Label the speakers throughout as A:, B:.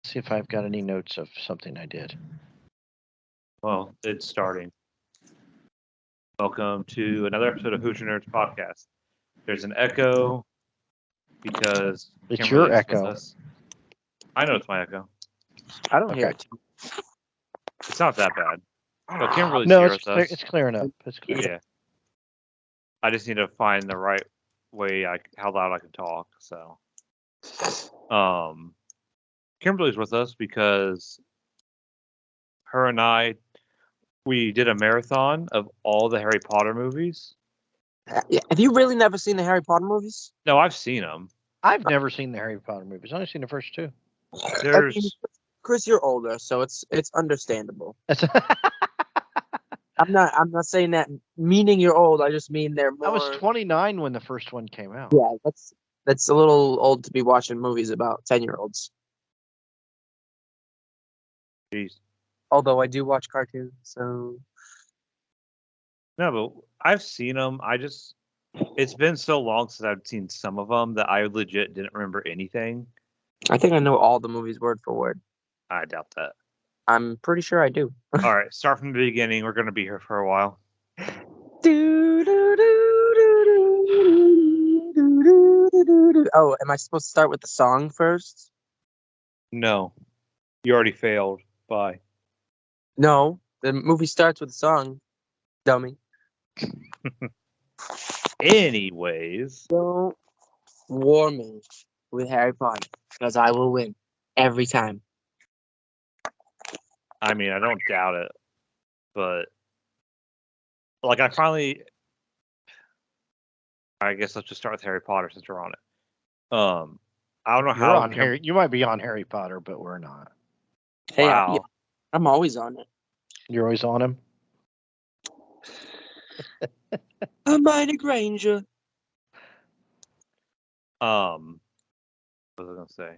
A: See if I've got any notes of something I did.
B: Well, it's starting. Welcome to another episode of Hoosier Nerds Podcast. There's an echo because
A: It's
B: Kimberly's
A: your echo.
B: with us. I know it's my echo.
C: I don't hear
A: Okay.
C: it.
B: It's not that bad. But Kimberly's
A: No,
B: here
A: it's
B: with
A: clear.
B: us.
A: It's clear enough. It's clear.
B: Yeah. I just need to find the right way how loud I can talk. So, Kimberly's with us because her and we did a marathon of all the Harry Potter movies.
C: Have you really never seen the Harry Potter movies?
B: No, I've seen them.
A: I've never seen the Harry Potter movies. I've only seen the first two.
B: There's
C: Chris, you're older, so it's understandable.
A: That's
C: I'm not saying that meaning you're old. I just mean they're more.
A: I was 29 when the first one came out.
C: Yeah, that's a little old to be watching movies about 10-year-olds.
B: Jeez.
C: Although I do watch cartoons, so
B: No, but I've seen them. It's been so long since I've seen some of them that I legit didn't remember anything.
C: I think I know all the movies word for word.
B: I doubt that.
C: I'm pretty sure I do.
B: All right, start from the beginning. We're going to be here for a while.
C: Oh, am I supposed to start with the song first?
B: No, you already failed. Bye.
C: No, the movie starts with a song, dummy.
B: Anyways,
C: Don't war me with Harry Potter, because I will win every time.
B: I mean, I don't doubt it, but like I guess let's just start with Harry Potter since we're on it. I don't know
A: You're
B: how
A: on Harry. You might be on Harry Potter, but we're not.
C: Hey,
B: Wow.
C: I'm always on it.
A: You're always on him.
C: Hermione Granger.
B: What was I gonna say?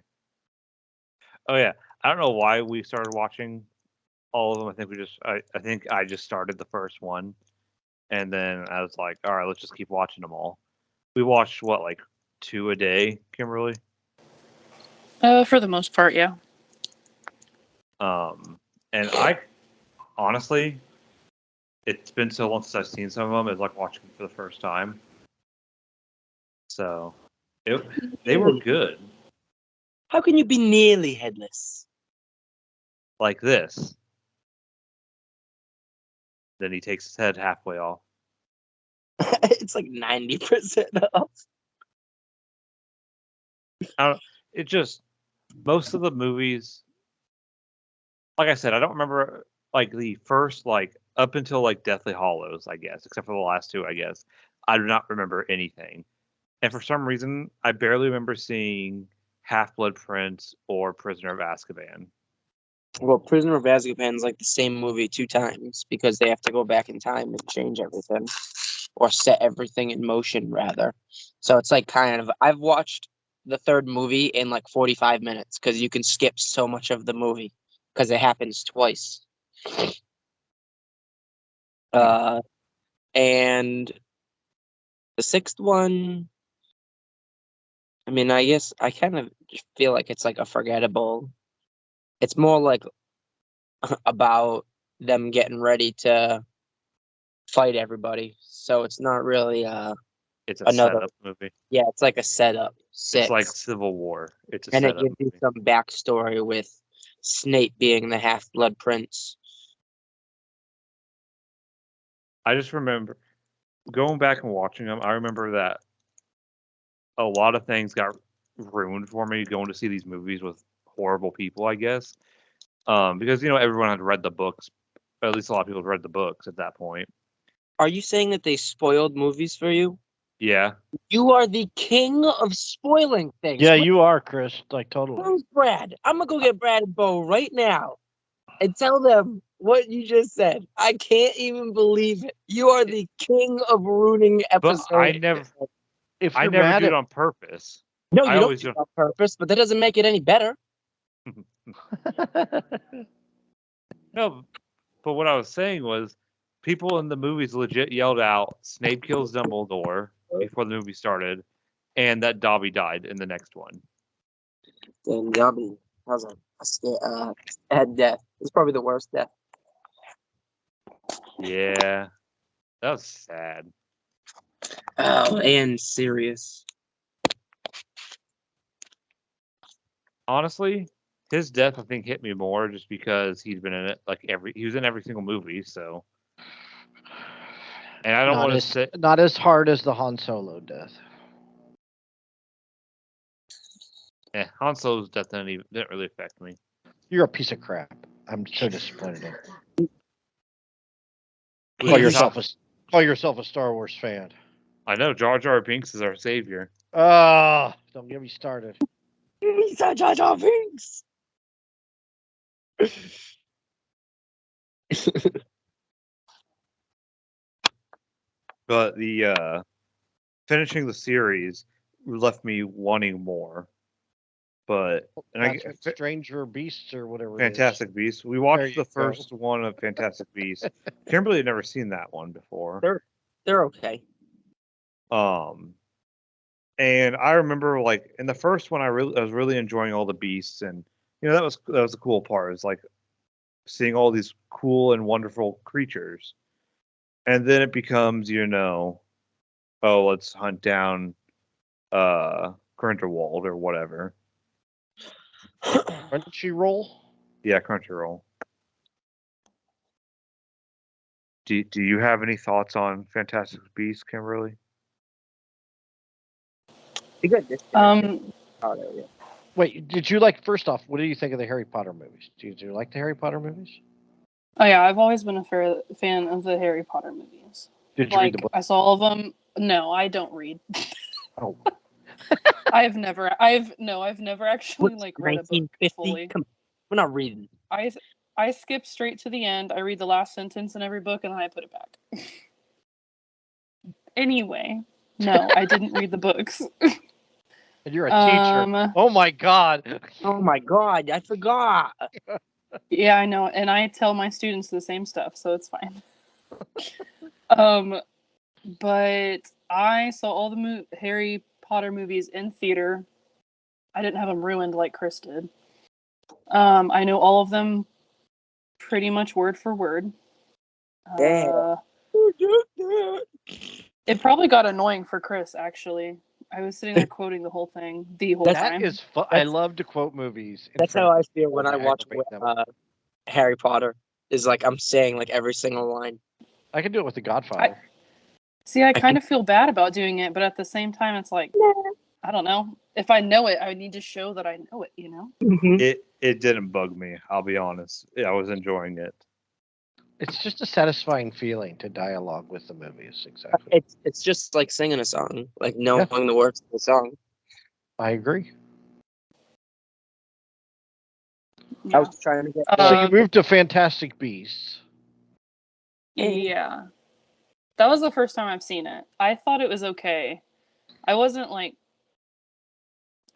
B: Oh yeah, I don't know why we started watching all of them. I think I just started the first one, and then I was like, all right, let's just keep watching them all. We watched what, like 2 a day, Kimberly?
D: For the most part, yeah.
B: And I honestly, it's been so long since I've seen some of them. It's like watching them for the first time. So they were good.
C: How can you be nearly headless?
B: Like this. Then he takes his head halfway off.
C: It's like 90% off.
B: It just, most of the movies, like I said, I don't remember like the first, like up until like Deathly Hallows, I guess, except for the last two, I guess. I do not remember anything. And for some reason, I barely remember seeing Half-Blood Prince or Prisoner of Azkaban.
C: Well, Prisoner of Azkaban is like the same movie 2 times because they have to go back in time and change everything or set everything in motion, rather. So it's like kind of, I've watched the third movie in like 45 minutes because you can skip so much of the movie because it happens twice. And the sixth one, I mean, I guess I kind of feel like it's like a forgettable. It's more like about them getting ready to fight everybody. So it's not really
B: It's a
C: another
B: setup movie.
C: Yeah, it's like a setup.
B: It's like Civil War. It's a
C: and it
B: setup
C: gives you
B: movie.
C: some backstory with Snape being the Half-Blood Prince.
B: I just remember going back and watching them. I remember that a lot of things got ruined for me going to see these movies with horrible people, I guess. Because everyone had read the books. At least a lot of people had read the books at that point.
C: Are you saying that they spoiled movies for you?
B: Yeah.
C: You are the king of spoiling things.
A: Yeah, you are, Chris. Like totally.
C: Where's Brad? I'm gonna go get Brad and Bo right now and tell them what you just said. I can't even believe it. You are the king of ruining episodes.
B: But I never do it on purpose.
C: No, you
B: I
C: don't
B: always
C: do it on purpose, but that doesn't make it any better.
B: No, but what I was saying was people in the movies legit yelled out, Snape kills Dumbledore before the movie started, and that Dobby died in the next one.
C: Then Dobby has a Had death. It's probably the worst death.
B: Yeah, that was sad.
C: Oh, and serious.
B: Honestly, his death I think hit me more just because he's been in it he was in every single movie. So, and I don't want to say
A: not as hard as the Han Solo death.
B: Han Solo's death didn't really affect me.
A: You're a piece of crap. I'm so disappointed in you.
B: Who
A: Call
B: do you
A: yourself
B: talk-
A: call yourself a Star Wars fan.
B: I know Jar Jar Binks is our savior.
A: Ah, don't get me started.
C: He's Jar Jar Binks.
B: But the finishing the series left me wanting more. But
A: That's what Stranger Beasts or whatever.
B: Fantastic Beasts. We
A: There
B: watched
A: you
B: the first one of Fantastic Beasts. Kimberly had never seen that one before.
C: They're okay.
B: And I remember like in the first one, I was really enjoying all the beasts, and that was the cool part. Is like seeing all these cool and wonderful creatures, and then it becomes oh, let's hunt down Grindelwald or whatever.
A: Crunchyroll.
B: Yeah, Crunchyroll. Do you have any thoughts on Fantastic Beasts, Kimberly?
A: Wait, did you like? First off, what do you think of the Harry Potter movies? Did you like the Harry Potter movies?
D: Oh yeah, I've always been a fan of the Harry Potter movies.
A: Did you read the book?
D: I saw all of them. No, I don't read.
A: Oh,
D: I've never actually read a book fully.
C: Come on. We're not reading.
D: I skip straight to the end. I read the last sentence in every book and then I put it back. Anyway, no, I didn't read the books.
A: and you're a teacher. Oh my god.
C: Oh my god, I forgot.
D: Yeah, I know, and I tell my students the same stuff, so it's fine. But I saw all the Harry Potter movies in theater. I didn't have them ruined like Kris did. I know all of them pretty much word for word. It probably got annoying for Kris, actually. I was sitting there quoting the whole thing the whole time.
A: That is fun. I love to quote movies.
C: That's how I feel when I watch Harry Potter. Is like I'm saying like every single line.
A: I can do it with the Godfather.
D: I kind of feel bad about doing it, but at the same time, it's like, I don't know. If I know it, I need to show that I know it,
C: Mm-hmm.
B: It didn't bug me, I'll be honest. I was enjoying it.
A: It's just a satisfying feeling to dialogue with the movies. Exactly.
C: It's just like singing a song, like knowing the words of the song.
A: I agree.
C: Yeah. I was trying to get.
A: So you moved to Fantastic Beasts.
D: Yeah. That was the first time I've seen it. I thought it was okay. I wasn't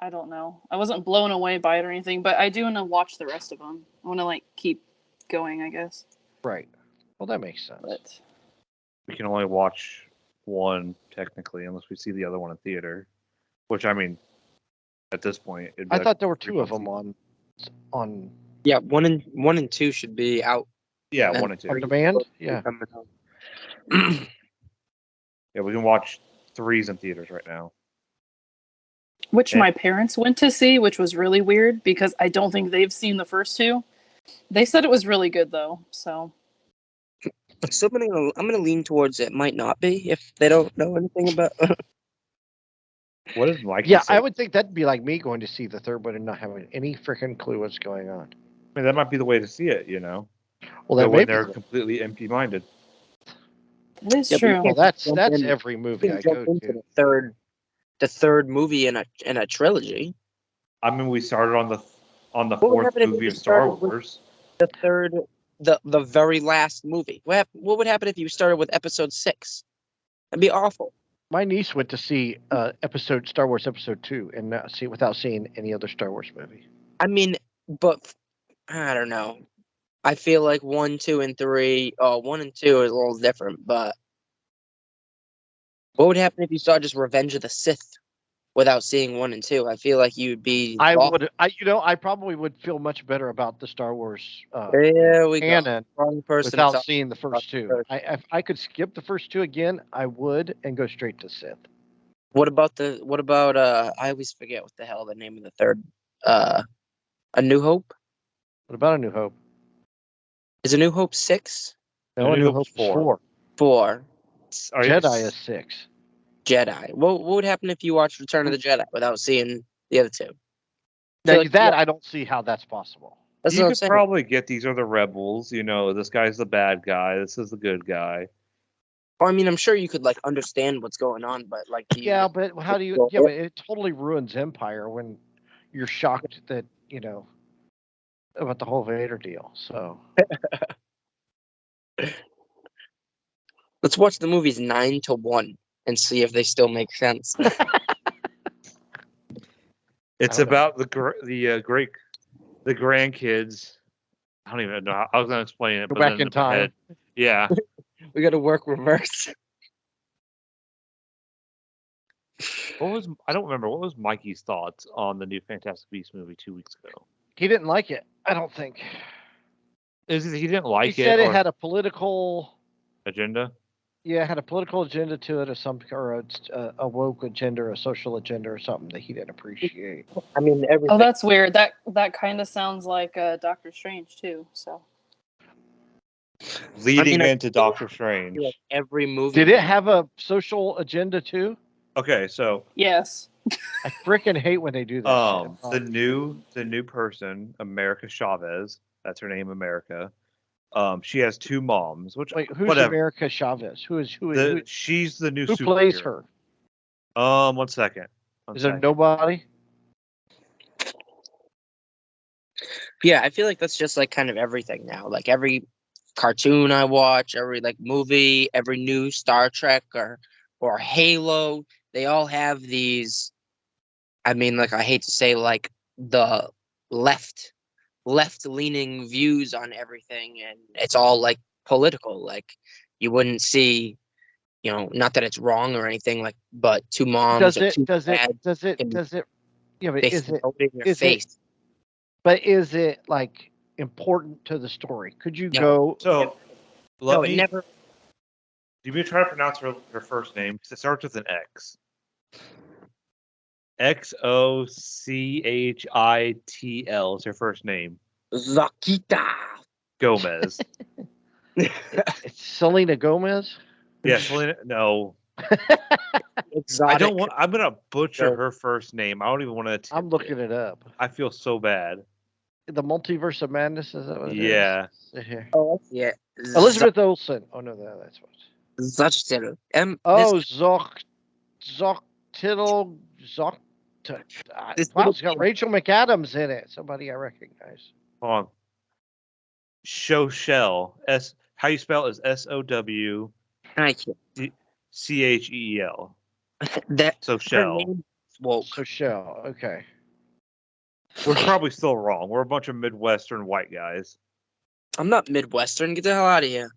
D: I don't know. I wasn't blown away by it or anything, but I do want to watch the rest of them. I want to keep going, I guess.
A: Right. Well, that makes sense.
D: But
B: we can only watch one technically, unless we see the other one in theater. Which I mean, at this point,
A: I thought there were two of them on.
C: Yeah, one and two should be out.
B: Yeah, 1 and 2
A: on demand. Yeah.
B: Yeah, we can watch 3s in theaters right now.
D: Which my parents went to see, which was really weird because I don't think they've seen the first two. They said it was really good though, so.
C: So I'm gonna lean towards it might not be if they don't know anything about.
B: What is Mike?
A: Yeah, I would think that'd be like me going to see the third one and not having any freaking clue what's going on.
B: I mean, that might be the way to see it,
A: Well, that
B: when they're completely empty-minded.
D: That is true.
A: Well, that's every movie I go to.
C: The third movie in a trilogy.
B: I mean, we started on the fourth movie of Star Wars.
C: The third, the very last movie. What would happen if you started with Episode 6? That'd be awful.
A: My niece went to see Star Wars Episode 2 and without seeing any other Star Wars movie.
C: I mean, but I don't know. I feel like 1, 2, and 3. 1 and 2 is a little different, but what would happen if you saw just Revenge of the Sith? without seeing 1 and 2. I feel like you'd be.
A: I
C: lost.
A: would, I probably would feel much better about the Star Wars
C: There we go.
A: canon
C: Wrong person. to
A: without
C: talk
A: seeing the
C: about
A: first two.
C: first.
A: If I could skip the first two again, I would and go straight to Sith.
C: What about I always forget what the hell the name of the third. A New Hope.
A: What about A New Hope?
C: Is A New Hope 6?
A: No, A New Hope is 4.
C: 4.
A: Jedi is 6.
C: Jedi. What would happen if you watched Return of the Jedi without seeing the other two?
A: Now,
C: like-
A: that I don't see how that's possible.
C: That's
B: You
C: what I'm
B: could
C: saying.
B: probably get these are the rebels. This guy's the bad guy. This is the good guy.
C: Well, I mean, I'm sure you could like understand what's going on, but like
A: Yeah, but how do you?
C: Well,
A: Yeah, but it totally ruins Empire when you're shocked that about the whole Vader deal. So
C: let's watch the movies 9 to 1 and see if they still make sense.
B: It's
A: don't know.
B: about the grandkids. I don't even know. I was gonna explain it,
A: Go
B: but
A: back
B: then
A: in
B: my
A: time.
B: head- Yeah.
C: We got to work reverse.
B: I don't remember. What was Mikey's thoughts on the new Fantastic Beasts movie 2 weeks ago?
A: he didn't like it. I don't think
B: Is it he didn't like
A: he said
B: it
A: it
B: or
A: had a political.
B: agenda?
A: Yeah, it had a political agenda to it, or a woke agenda, or a social agenda, or something that he didn't appreciate.
C: I mean, everything.
D: Oh, that's weird. That kind of sounds like Doctor Strange too. So
B: Leading
C: I
B: into Doctor Strange.
C: like every movie.
A: Did it have a social agenda too?
B: Okay, so
D: yes,
A: I freaking hate when they do that.
B: the new person, America Chavez, that's her name, America. She has 2 moms, which
A: Wait, who's
B: whatever.
A: America Chavez? Who
B: She's the new
A: plays
B: superhero.
A: her?
B: 1 second.
A: Is there nobody?
C: Yeah, I feel like that's just like kind of everything now. Like every cartoon I watch, every like movie, every new Star Trek or Halo, they all have these. I mean, like I hate to say like the left leaning views on everything, and it's all like political. Like you wouldn't see, not that it's wrong or anything, like, but 2 moms
A: Does
C: or
A: it?
C: 2
A: Does it?
C: dads,
A: Does it?
C: and
A: Does it? Yeah, but
C: they
A: is it?
C: throw it in your
A: is it-
C: face.
A: But is it like important to the story? Could you
C: No.
A: go?
B: So
C: No, it never.
B: Do you try to pronounce her first name? Because it starts with an X. Xochitl is her first name.
C: Zakita.
B: Gomez.
A: It's Selena Gomez.
B: Yeah, Selena. No,
C: Exotic.
B: I don't want. I'm gonna butcher her first name. I don't even want to.
A: I'm looking it up.
B: I feel so bad.
A: The Multiverse of Madness. Is that what it is?
B: Yeah.
A: Here.
C: Oh, yeah.
A: Elizabeth Olsen. Oh no, that's what.
C: Zakita.
A: Oh, Zoctittle.
C: This
A: Wow,
C: little
A: it's got
C: kid-
A: Rachel McAdams in it. Somebody I recognize.
B: Hold on. Shoshell. How you spell it is SOWCHEEL.
C: That
B: So
C: her
B: Shell.
C: name is woke.
A: So Shell. Okay.
B: We're probably still wrong. We're a bunch of Midwestern white guys.
C: I'm not Midwestern. Get the hell out of here.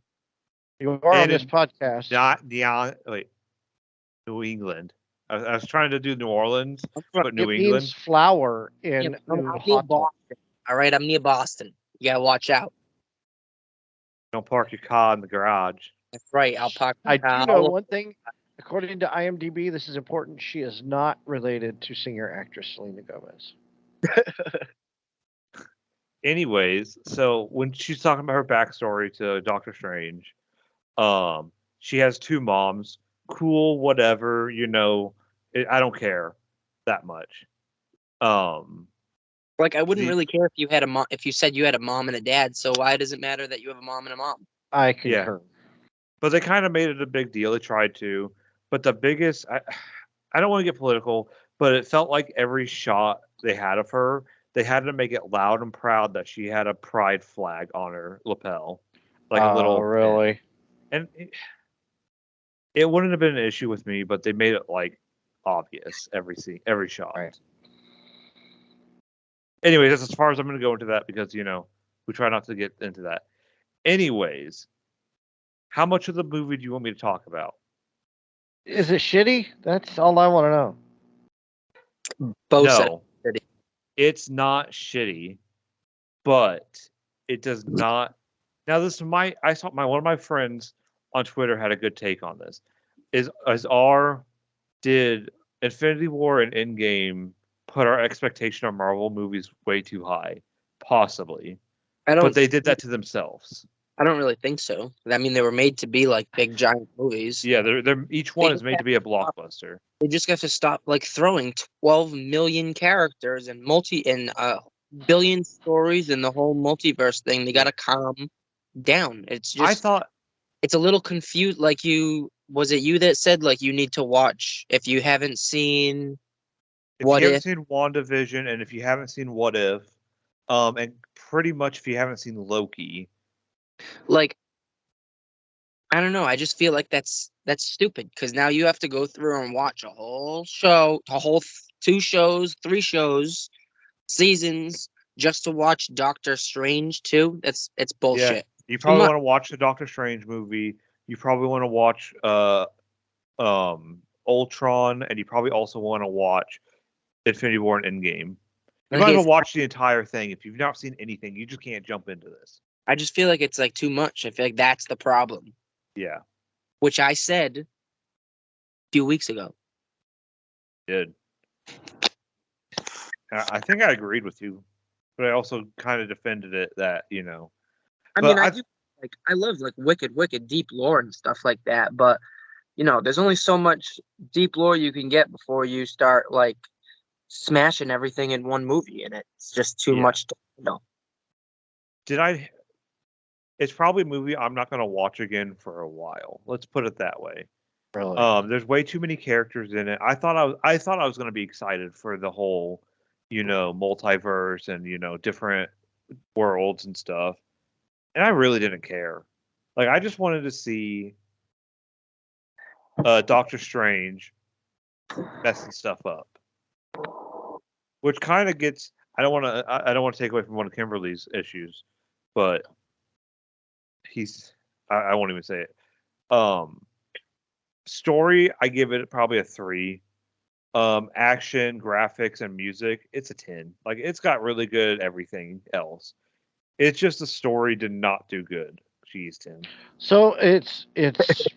A: You are on
B: And
A: this
B: it-
A: podcast.
B: Wait. New England. I was trying to do New Orleans,
C: I'm from,
B: but New
A: it
B: England.
A: means flower
C: yeah,
A: in
C: I'm
A: New
C: near
A: Hot.
C: Boston. All right, I'm near Boston. You gotta watch out.
B: Don't park your car in the garage.
C: That's right. I'll park.
A: I do
C: all
A: know
C: over-
A: one thing. According to IMDb, this is important. She is not related to singer actress Selena Gomez.
B: Anyways, so when she's talking about her backstory to Doctor Strange, she has 2 moms. Cool, whatever. I don't care that much.
C: Like I wouldn't
B: The-
C: really care if you had a mom. If you said you had a mom and a dad. So why does it matter that you have a mom and a mom?
A: I
B: Yeah.
A: concur.
B: But they kind of made it a big deal. They tried to. But the biggest, I don't want to get political, but it felt like every shot they had of her, they had to make it loud and proud that she had a pride flag on her lapel, like a little.
A: Oh, really?
B: And it wouldn't have been an issue with me, but they made it like obvious every shot.
A: Right.
B: Anyways, that's as far as I'm going to go into that because we try not to get into that. Anyways, how much of the movie do you want me to talk about?
A: Is it shitty? That's all I want to know.
C: Both said
B: No,
C: shitty.
B: it's not shitty, but it does not. Now, this is one of my friends on Twitter had a good take on this. Did Infinity War and Endgame put our expectation on Marvel movies way too high? Possibly,
C: I
B: but
C: don't.
B: they did that to themselves.
C: I don't really think so. I mean, they were made to be like big giant movies.
B: Yeah, they're each one is made to be a blockbuster.
C: They just have to stop like throwing 12 million characters and billion stories and the whole multiverse thing. They gotta calm down. It's
B: I
C: just
B: thought
C: it's a little confused. Like was it you that said like you need to watch if you haven't seen
B: if
C: What
B: you haven't
C: If?
B: seen WandaVision and if you haven't seen What If, and pretty much if you haven't seen Loki,
C: Like I don't know. I just feel like that's stupid because now you have to go through and watch a whole show, two shows, three shows, seasons just to watch Doctor Strange too. It's
B: yeah,
C: bullshit.
B: you
C: Too
B: probably
C: much.
B: want to watch the Doctor Strange movie. You probably want to watch Ultron, and you probably also want to watch Infinity War and Endgame. You might as well watch the entire thing. If you've not seen anything, you just can't jump into this.
C: I just feel like it's like too much. I feel like that's the problem,
B: Yeah,
C: which I said a few weeks ago.
B: did. I think I agreed with you, but I also kind of defended it that
C: I
B: But
C: mean, I do I love like wicked deep lore and stuff like that, but there's only so much deep lore you can get before you start like smashing everything in one movie, and it's just too
B: Yeah.
C: much to handle.
B: It's probably a movie I'm not going to watch again for a while. Let's put it that way.
A: Really?
B: There's way too many characters in it. I thought I was going to be excited for the whole, multiverse and different worlds and stuff. And I really didn't care. Like I just wanted to see Doctor Strange messing stuff up. Which kind of gets I don't want to take away from one of Kimberly's issues, but I won't even say it. Story, I give it probably a 3. Action, graphics, and music, it's a 10. Like it's got really good everything else. It's just the story did not do good. Jeez, Tim.
A: So it's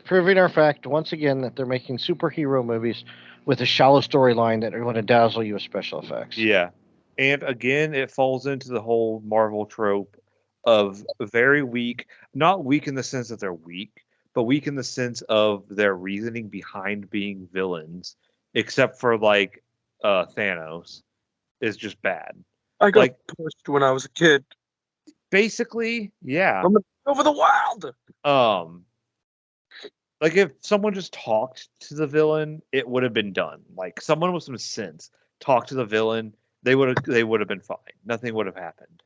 A: proving our fact once again that they're making superhero movies with a shallow storyline that are going to dazzle you with special effects.
B: Yeah. And again, it falls into the whole Marvel trope of very weak, not weak in the sense that they're weak, but weak in the sense of their reasoning behind being villains, except for like Thanos, is just bad.
C: I
B: got
C: pushed when I was a kid.
B: Basically, yeah.
C: I'm over the world.
B: Like if someone just talked to the villain, it would have been done. Like someone with some sense talked to the villain, they would have been fine. Nothing would have happened.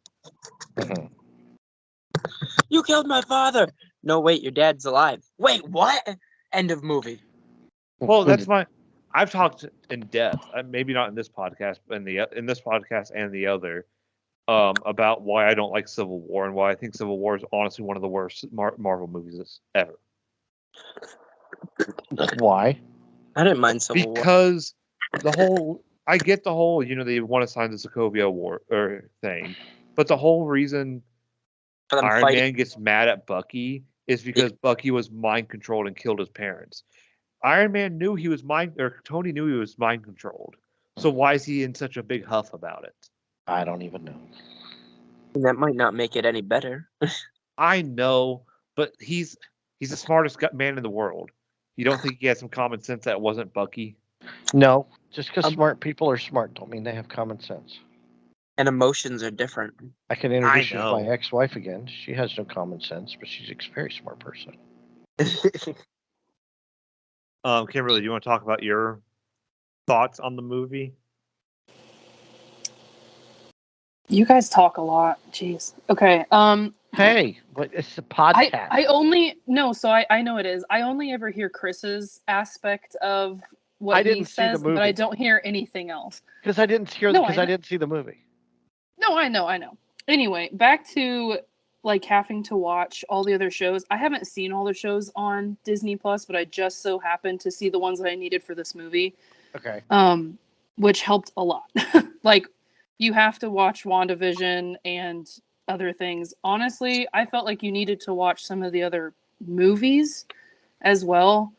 A: Mhm.
C: You killed my father. No, wait, your dad's alive. Wait, what? End of movie.
B: Well, I've talked in depth, maybe not in this podcast, but in this podcast and the other, about why I don't like Civil War and why I think Civil War is honestly one of the worst Marvel movies ever.
A: Why?
C: I didn't mind Civil War.
B: Because I get the whole, they want to sign the Sokovia War or thing, but the whole reason Iron Man gets mad at Bucky is because Bucky was mind controlled and killed his parents. Iron Man knew he was Tony knew he was mind controlled. So why is he in such a big huff about it?
A: I don't even know.
C: That might not make it any better.
B: I know, but he's the smartest man in the world. You don't think he has some common sense that wasn't Bucky?
A: No, just because smart people are smart don't mean they have common sense.
C: And emotions are different.
A: I can introduce you to my ex-wife again. She has no common sense, but she's a very smart person.
B: Kimberly, do you want to talk about your thoughts on the movie?
D: You guys talk a lot. Jeez. Okay.
A: Hey, but it's a podcast.
D: I only so I know it is. I only ever hear Chris's aspect of what he says, but I don't hear anything else.
A: Because I didn't hear because I didn't see the movie.
D: No, I know. Anyway, back to like having to watch all the other shows. I haven't seen all the shows on Disney Plus, but I just so happened to see the ones that I needed for this movie.
A: Okay.
D: which helped a lot. Like, you have to watch WandaVision and other things. Honestly, I felt like you needed to watch some of the other movies as well.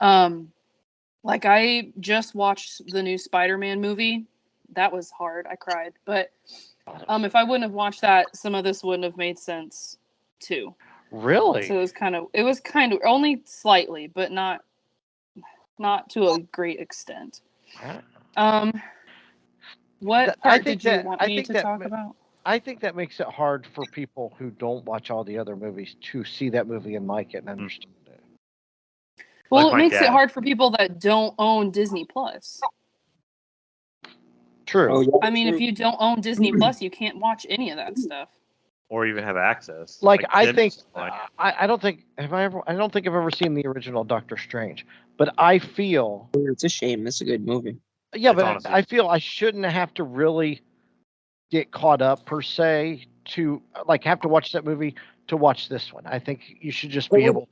D: Like, I just watched the new Spider-Man movie. That was hard. I cried. But if I wouldn't have watched that, some of this wouldn't have made sense too.
A: Really?
D: So it was kind of only slightly, but not to a great extent. What part did you want me to talk about?
A: I think that makes it hard for people who don't watch all the other movies to see that movie and like it and understand it.
D: Well,
B: Like
D: it
B: my
D: makes it
B: dad.
D: hard for people that don't own Disney Plus.
A: True.
C: Oh, yeah,
D: I mean, if you don't own Disney Plus, you can't watch any of that stuff.
B: Or even have access.
A: Like I
B: Tim
A: think
B: is fine.
A: I don't think I don't think I've ever seen the original Doctor Strange, but I feel
C: it's a shame. It's a good movie.
A: yeah,
B: It's
A: but
B: honestly-
A: I feel I shouldn't have to really get caught up per se to like have to watch that movie to watch this one. I think you should just be able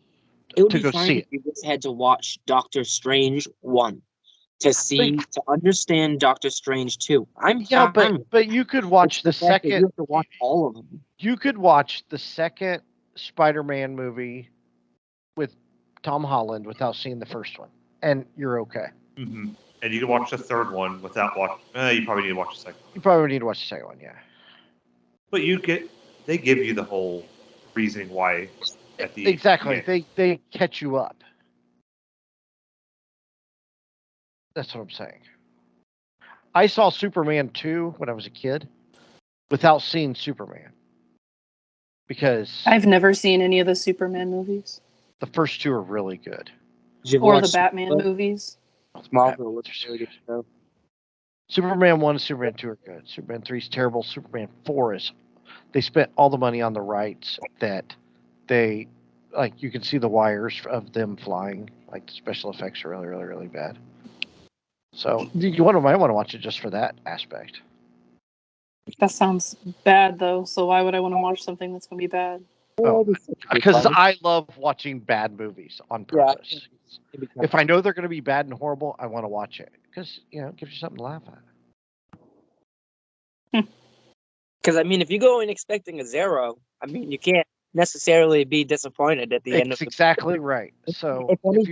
C: It would
A: to
C: be
A: go
C: fine
A: see
C: if
A: it.
C: you just had to watch Doctor Strange 1 to understand Doctor Strange 2.
A: Yeah,
C: fine.
A: but you could watch the
C: It's fact that you
A: second.
C: have to watch all of them.
A: You could watch the second Spider-Man movie with Tom Holland without seeing the first one, and you're okay.
B: Mm-hmm. And you can watch the third one without watching. You probably need to watch the second.
A: You probably need to watch the second one, yeah.
B: But they give you the whole reasoning why. At the
A: Exactly.
B: end.
A: They catch you up. That's what I'm saying. I saw Superman 2 when I was a kid without seeing Superman. Because
D: I've never seen any of the Superman movies
A: the first two are really good.
C: Did you
D: or
C: watch
D: the Batman movies.
C: Smallville was really good show.
A: Superman 1 and Superman 2 are good. Superman 3 is terrible. Superman 4 is... They spent all the money on the rights that they... Like, you can see the wires of them flying. Like, the special effects are really, really, really bad. So, might want to watch it just for that aspect.
D: That sounds bad, though. So why would I want to watch something that's going to be bad?
A: Oh, because I love watching bad movies on purpose. If I know they're going to be bad and horrible, I want to watch it. Because, it gives you something to laugh at.
C: Because, I mean, if you go in expecting a 0, I mean, you can't necessarily be disappointed at the end of
A: It's exactly right. So if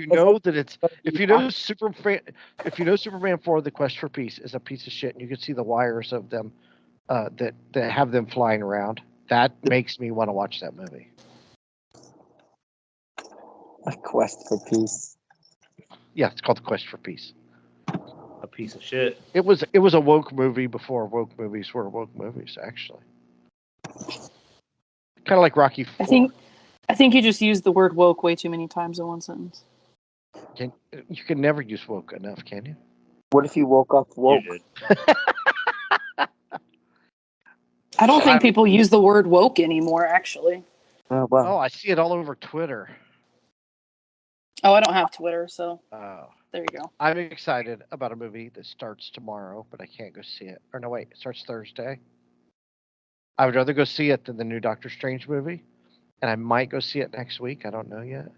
A: you know Superman 4: The Quest for Peace is a piece of shit, and you can see the wires of them that have them flying around, that makes me want to watch that movie.
C: A Quest for Peace.
A: Yeah, it's called The Quest for Peace.
B: A piece of shit.
A: It was a woke movie before woke movies were woke movies, actually. Kind of like Rocky IV.
D: I think you just used the word woke way too many times in one sentence.
A: You can never use woke enough, can you?
C: What if you woke up woke?
B: You did.
D: I don't think people use the word woke anymore, actually.
C: Oh, well.
A: Oh, I see it all over Twitter.
D: Oh, I don't have Twitter, so
A: Oh.
D: there you go.
A: I'm excited about a movie that starts tomorrow, but I can't go see it. Or no, wait, it starts Thursday. I would rather go see it than the new Doctor Strange movie, and I might go see it next week. I don't know yet.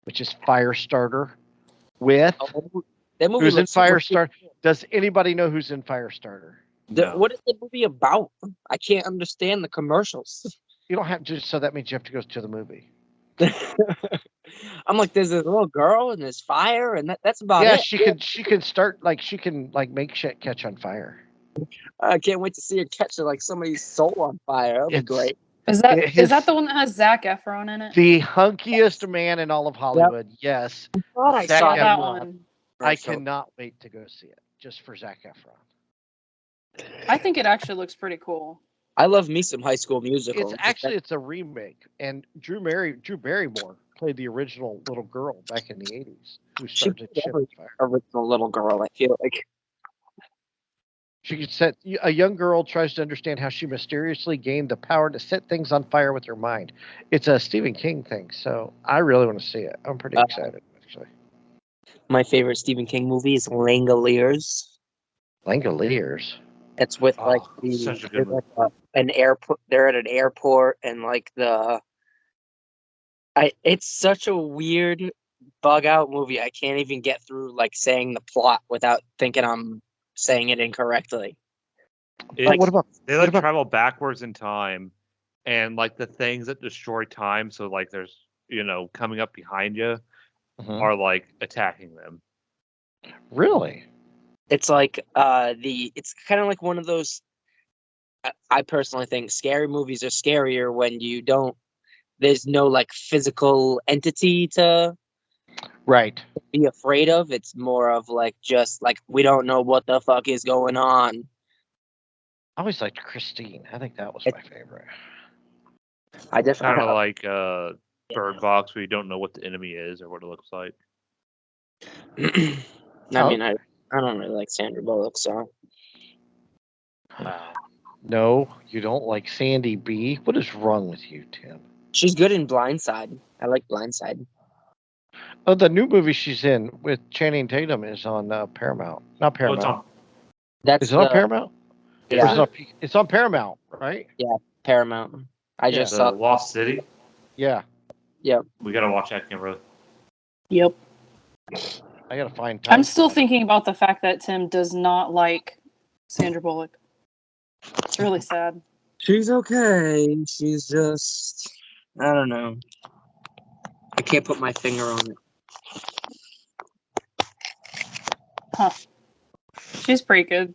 A: Which is Firestarter with
C: That movie
A: who's in
C: looks super
A: Firestarter? Does anybody know who's in Firestarter?
B: No.
C: What is the movie about? I can't understand the commercials.
A: You don't have to, so that means you have to go to the movie.
C: I'm like, there's a little girl and there's fire, and that's about
A: Yeah,
C: it.
A: she can start she can make shit catch on fire.
C: I can't wait to see her catch like somebody's soul on fire. That'll be great.
D: Is that the one that has Zac Efron in it?
A: The hunkiest man in all of Hollywood. Yes.
C: I thought I
A: Zac
C: saw
D: that
A: Efron.
D: one.
A: I cannot wait to go see it just for Zac Efron.
D: I think it actually looks pretty cool.
C: I love me some High School Musical.
A: It's a remake, and Drew Barrymore played the original little girl back in the 80s who
C: She
A: started
C: played
A: shit on fire.
C: original little girl. I feel like
A: She could set a young girl tries to understand how she mysteriously gained the power to set things on fire with her mind. It's a Stephen King thing, so I really want to see it. I'm pretty excited, actually.
C: my favorite Stephen King movie is Langoliers.
A: Langoliers.
C: It's with
B: such a good movie.
C: an airport. They're at an airport, and it's such a weird bug out movie. I can't even get through saying the plot without thinking I'm saying it incorrectly.
B: It's,
A: what about
B: they
A: what
B: like
A: about-
B: travel backwards in time, and like the things that destroy time. So like there's coming up behind you
A: Mhm.
B: are like attacking them.
A: Really?
C: It's like it's kind of like one of those. I personally think scary movies are scarier when there's no like physical entity to
A: Right.
C: be afraid of. It's more of like just like we don't know what the fuck is going on.
A: I always liked Christine. I think that was my favorite.
C: I
B: Kind
C: definitely
B: of like Bird Box, where you don't know what the enemy is or what it looks like.
C: I
A: Oh.
C: mean, I don't really like Sandra Bullock, so
B: Wow.
A: No, you don't like Sandy B. What is wrong with you, Tim?
C: she's good in Blindside. I like Blindside.
A: Oh, the new movie she's in with Channing Tatum is on Paramount. Not
B: Oh,
A: Paramount.
B: it's on.
C: That's
A: Is it on Paramount? Or
C: Yeah.
A: is it on it's on Paramount, right?
C: Paramount. I just
B: The
C: saw.
B: Lost City.
A: Yeah.
B: We gotta watch that, Kimberly.
D: Yep.
A: I gotta find time.
D: I'm still
A: for that.
D: thinking about the fact that Tim does not like Sandra Bullock. It's really sad.
C: She's okay. She's just. I don't know. I can't put my finger on it.
D: Huh. She's pretty good.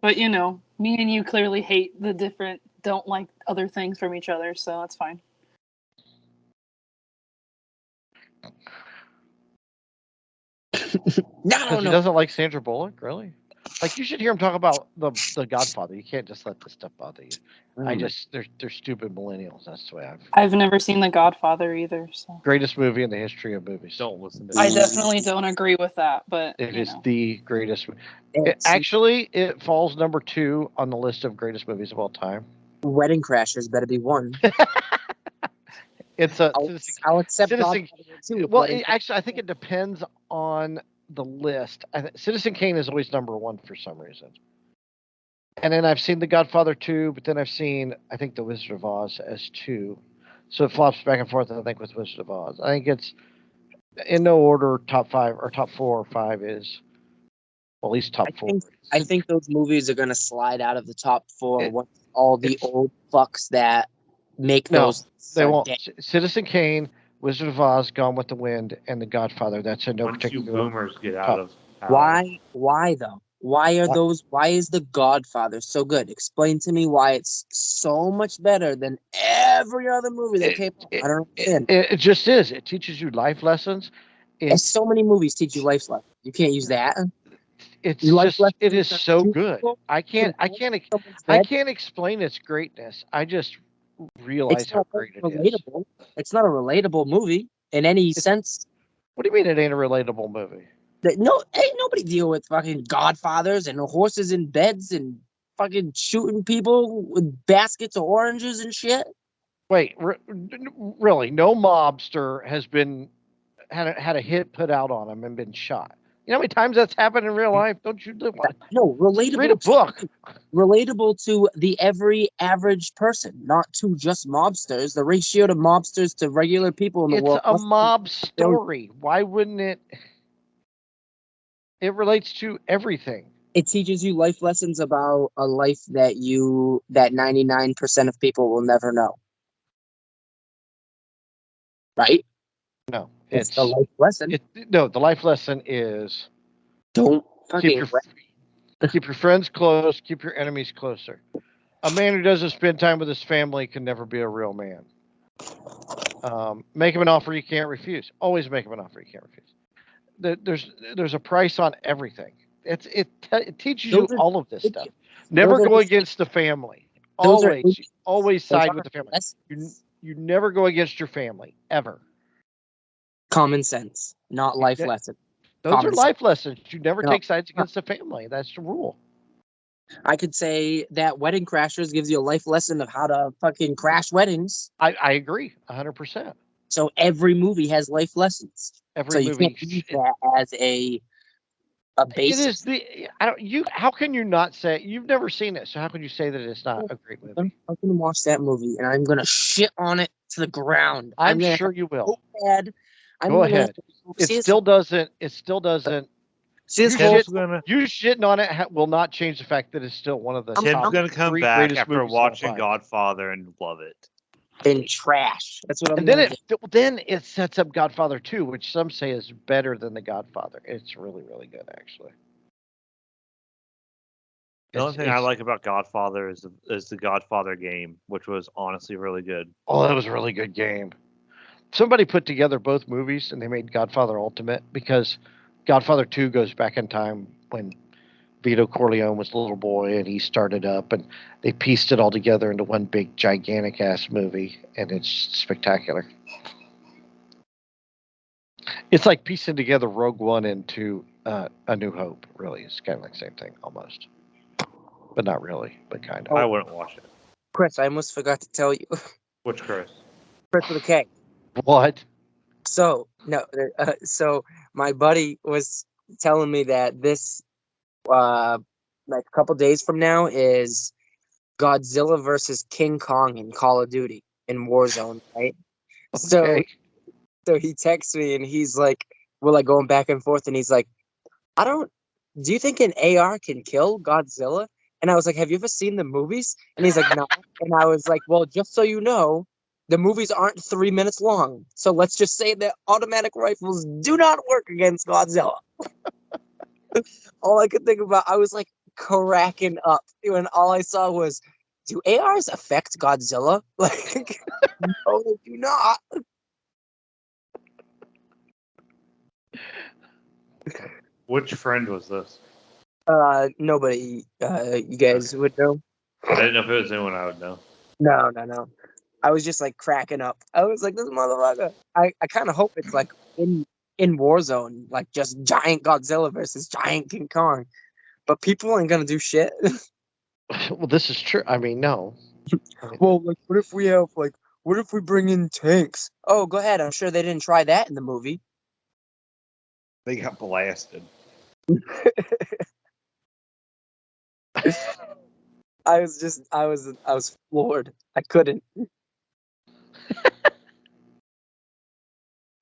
D: But me and you clearly hate don't like other things from each other, so that's fine.
C: No,
A: Because he
C: no.
A: doesn't like Sandra Bullock, really? Like you should hear him talk about the Godfather. You can't just let this stuff bother you. They're stupid millennials. That's the way
D: I've never seen The Godfather either, so
A: greatest movie in the history of movies.
B: Don't listen to
D: I
B: me.
D: definitely don't agree with that. But
A: It is the greatest.
C: It's
A: Actually, it falls number 2 on the list of greatest movies of all time.
C: Wedding Crashers better be one.
A: It's a
C: I'll accept
A: Citizen.
C: Godfather too.
A: Well, actually, I think it depends on the list. Citizen Kane is always number 1 for some reason. And then I've seen The Godfather 2, but then I've seen, I think, The Wizard of Oz as 2. So it flops back and forth, I think, with Wizard of Oz. I think it's, in no order, top 5 or top 4 or 5 is, well, at least top 4.
C: I think those movies are gonna slide out of the top 4
A: It-
C: once all the old fucks that make
A: No,
C: those.
A: they
C: are
A: won't.
C: dead.
A: Citizen Kane, Wizard of Oz, Gone with the Wind, and The Godfather. That's in no
B: Once you
A: particular.
B: boomers get out of power.
C: Why though? Why are
A: Why-
C: those? Why is The Godfather so good? Explain to me why it's so much better than every other movie that came out. I don't understand.
A: It just is. It teaches you life lessons.
C: There's so many movies teach you life lessons. You can't use that.
A: It's
C: Life
A: just.
C: lessons
A: It is
C: are
A: so
C: too
A: good.
C: simple.
A: I can't
C: Someone's
A: I
C: dead.
A: can't explain its greatness. I just realize
C: It's
A: how
C: not
A: great it is.
C: relatable. It's not a relatable movie in any sense.
A: What do you mean it ain't a relatable movie?
C: No, ain't nobody deal with fucking Godfathers and horses in beds and fucking shooting people with baskets of oranges and shit.
A: Wait, really? No mobster has been had a hit put out on him and been shot. You know how many times that's happened in real life? Don't you live one?
C: No, relatable.
A: Read a book.
C: Relatable to the every average person, not to just mobsters. The ratio to mobsters to regular people in the
A: It's
C: world.
A: a
C: must be-
A: mob story. Why wouldn't it? It relates to everything.
C: It teaches you life lessons about a life that 99% of people will never know. Right?
A: No,
C: It's the life lesson.
A: No, the life lesson is
C: Don't
A: keep
C: fucking
A: keep your friends close, keep your enemies closer. A man who doesn't spend time with his family can never be a real man. Make him an offer you can't refuse. Always make him an offer you can't refuse. There's a price on everything. It teaches you all of this stuff. Never go against the family. Always side with the family. You never go against your family ever.
C: Common sense, not life lesson.
A: Those are life lessons. You never take sides against the family. That's the rule.
C: I could say that Wedding Crashers gives you a life lesson of how to fucking crash weddings.
A: I agree 100%.
C: So every movie has life lessons.
A: Every
C: you
A: movie
C: can't use that as a basis.
A: How can you not say you've never seen it? So how can you say that it's not a great movie?
C: I'm gonna watch that movie and I'm gonna shit on it to the ground.
A: I'm sure you will.
C: So bad.
A: Go ahead. It still doesn't
C: See, this
A: You
C: whole
A: shit-
B: gonna
A: You shitting on it will not change the fact that it's still one of the
C: I'm-
B: Tim's
A: top
B: gonna come
A: 3
B: back
A: greatest
B: after
A: movies of all
B: watching
A: time.
B: Godfather and love it.
C: in trash. That's what I'm
A: And then
C: gonna do.
A: then it sets up Godfather 2, which some say is better than the Godfather. It's really, really good, actually.
B: The only thing I
A: It's-
B: like about Godfather is the Godfather game, which was honestly really good.
A: Oh, that was a really good game. Somebody put together both movies and they made Godfather Ultimate because Godfather 2 goes back in time when Vito Corleone was a little boy and he started up, and they pieced it all together into one big gigantic ass movie, and it's spectacular. It's like piecing together Rogue One into A New Hope. Really, it's kind of like the same thing almost, but not really, but kind of.
B: I wouldn't watch it.
C: Chris, I almost forgot to tell you.
B: Which Chris?
C: Chris with a K.
A: What?
C: So no, so my buddy was telling me that this, like a couple days from now, is Godzilla versus King Kong in Call of Duty in Warzone, right?
A: Okay.
C: So he texts me and he's like, we're like going back and forth, and he's like, do you think an AR can kill Godzilla? And I was like, have you ever seen the movies? And he's like, no. And I was like, well, just so you know, the movies aren't 3 minutes long. So let's just say that automatic rifles do not work against Godzilla. All I could think about, I was like cracking up when all I saw was, do ARs affect Godzilla? Like, no, they do not.
B: Which friend was this?
C: Nobody, you guys would know.
B: I didn't know if it was anyone I would know.
C: No. I was just like cracking up. I was like, this motherfucker. I kind of hope it's like in Warzone, like just giant Godzilla versus giant King Kong. But people ain't gonna do shit.
A: Well, this is true. I mean, no.
C: Well, like, what if we bring in tanks? Oh, go ahead. I'm sure they didn't try that in the movie.
B: They got blasted.
C: I was floored. I couldn't.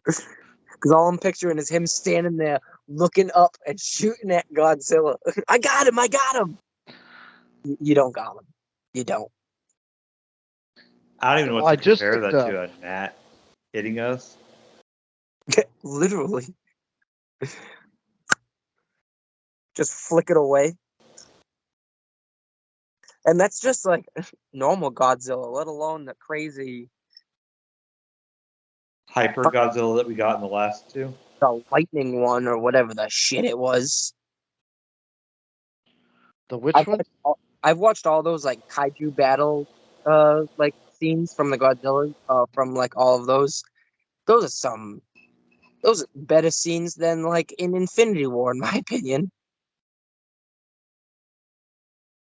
C: Because all I'm picturing is him standing there looking up and shooting at Godzilla. I got him! You don't got him. You don't.
B: I don't even know
A: Well, I
B: what to
A: just
B: compare that
A: looked
B: to. A gnat hitting us.
C: Literally. Just flick it away. And that's just like normal Godzilla, let alone the crazy,
B: Hyper Godzilla that we got in the last two.
C: the lightning one or whatever the shit it was.
A: The which
C: I've
A: one?
C: I've watched all those like kaiju battle like scenes from the Godzilla from like all of those. Those are better scenes than like in Infinity War, in my opinion.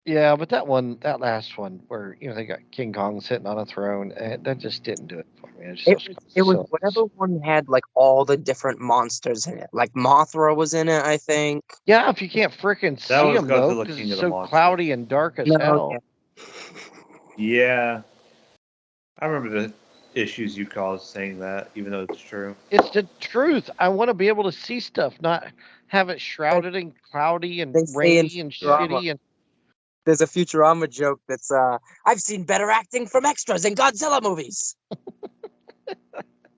A: Yeah, but that last one where they got King Kong sitting on a throne, that just didn't do it for me.
C: It was whatever one had like all the different monsters in it. Like Mothra was in it, I think.
A: Yeah, if you can't frickin' see
B: was
A: them though,
B: Godzilla
A: because
B: King
A: it's
B: of the
A: so
B: Monsters.
A: cloudy and dark as
C: No,
A: hell.
C: yeah.
B: Yeah. I remember the issues you caused saying that, even though it's true.
A: It's the truth. I want to be able to see stuff, not have it shrouded and cloudy and
C: They say in
A: rainy and
C: Futurama.
A: shitty. And
C: There's a Futurama joke that's I've seen better acting from extras in Godzilla movies.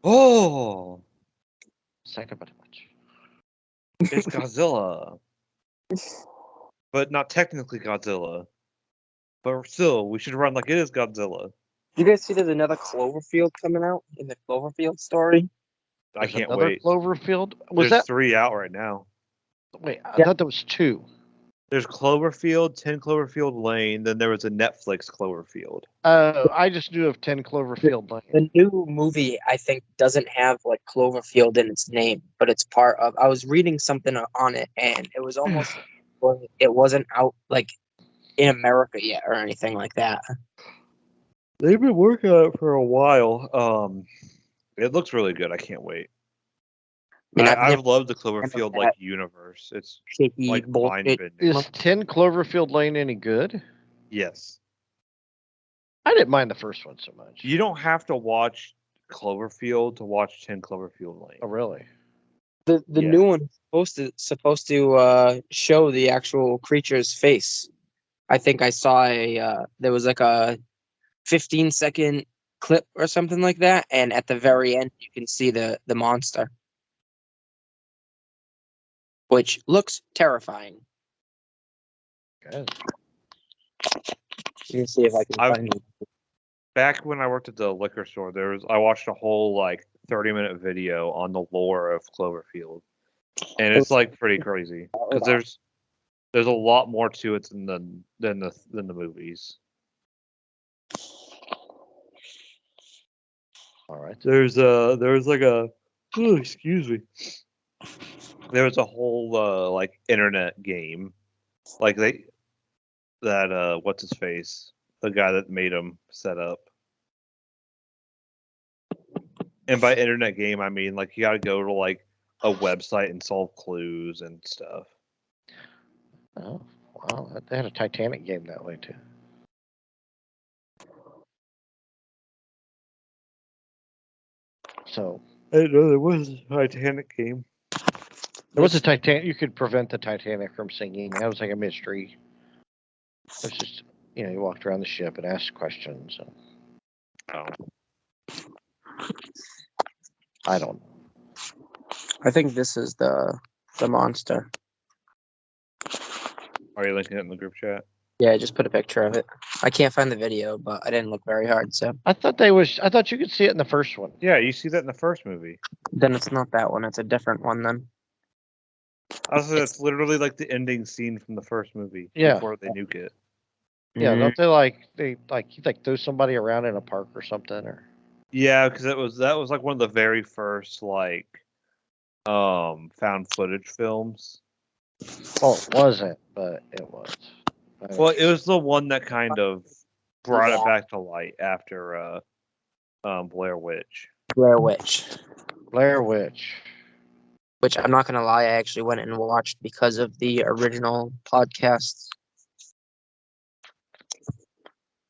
B: Oh,
A: Second about much.
B: it's Godzilla. But not technically Godzilla. But still, we should run like it is Godzilla.
C: You guys see there's another Cloverfield coming out in the Cloverfield story?
B: I
A: There's
B: can't
A: another
B: wait.
A: Cloverfield. Was
B: There's
A: that?
B: 3 out right now.
A: Wait, I
C: Yeah.
A: thought there was 2.
B: There's Cloverfield, 10 Cloverfield Lane, then there was a Netflix Cloverfield.
A: I just knew of 10 Cloverfield Lane.
C: The new movie, I think, doesn't have like Cloverfield in its name, but it's part of. I was reading something on it, and it was almost like it wasn't out like in America yet or anything like that.
B: They've been working on it for a while. It looks really good. I can't wait.
C: I mean,
B: I've loved the Cloverfield
C: that
B: like universe. It's
C: shaky
B: like
C: bullshit.
B: mind-bending.
A: Is 10 Cloverfield Lane any good?
B: Yes.
A: I didn't mind the first one so much.
B: You don't have to watch Cloverfield to watch 10 Cloverfield Lane.
A: Oh, really?
C: The
B: Yeah.
C: new one is supposed to show the actual creature's face. I think I saw there was like a 15-second clip or something like that, and at the very end you can see the monster, which looks terrifying.
A: Good.
C: Let me see if I can find it.
B: Back when I worked at the liquor store, I watched a whole like 30-minute video on the lore of Cloverfield, and it's like pretty crazy because there's a lot more to it than the movies.
A: All right.
B: There's like a excuse me. There was a whole like internet game, like what's his face, the guy that made him set up. And by internet game, I mean like you got to go to like a website and solve clues and stuff.
A: Oh, wow. They had a Titanic game that way too. So
B: I didn't know there was a Titanic game.
A: there was a Titanic. You could prevent the Titanic from sinking. That was like a mystery. It was just, you walked around the ship and asked questions.
B: Oh.
A: I don't know.
C: I think this is the monster.
B: Are you linking it in the group chat?
C: Yeah, I just put a picture of it. I can't find the video, but I didn't look very hard, so
A: I thought you could see it in the first one.
B: Yeah, you see that in the first movie.
C: then it's not that one. It's a different one then.
B: Also, that's literally like the ending scene from the first movie.
A: Yeah.
B: Before they nuke it.
A: Yeah,
C: Mhm.
A: don't they throw somebody around in a park or something or
B: Yeah, because that was like one of the very first like found footage films.
A: well, it wasn't, but it was.
B: Well, it was the one that kind of brought
C: Yeah.
B: it back to light after Blair Witch.
C: Blair Witch.
A: Blair Witch.
C: Which I'm not gonna lie, I actually went and watched because of the original podcast.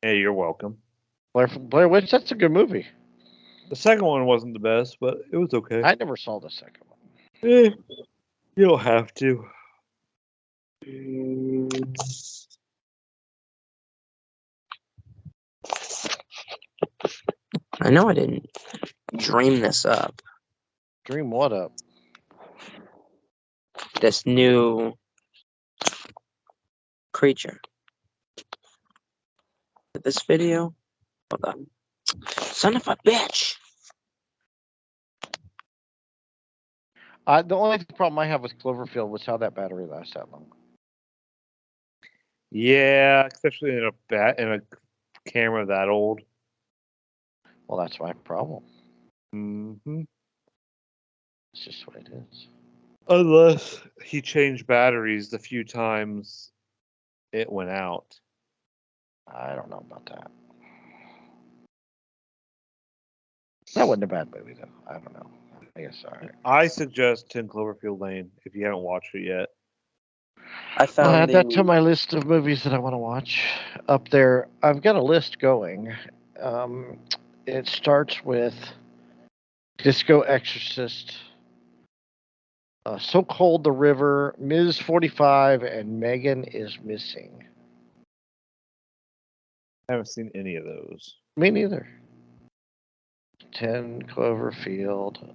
B: Hey, you're welcome.
A: Blair Witch, that's a good movie.
B: The second one wasn't the best, but it was okay.
A: I never saw the second one.
B: You don't have to.
C: I know I didn't dream this up.
A: Dream what up?
C: This new creature. This video? Hold on. Son of a bitch!
A: The only problem I have with Cloverfield was how that battery lasts that long.
B: Yeah, especially in a camera that old.
A: Well, that's my problem.
B: Mm-hmm.
A: It's just what it is.
B: Unless he changed batteries the few times it went out.
A: I don't know about that. That wasn't a bad movie, though. I don't know. I guess all right.
B: I suggest 10 Cloverfield Lane if you haven't watched it yet.
C: I
A: I'll
C: found
A: add that to my list of movies that I want to watch. Up there, I've got a list going. It starts with Disco Exorcist, So Cold the River, Ms. 45, and Megan is Missing.
B: I haven't seen any of those.
A: Me neither. 10 Cloverfield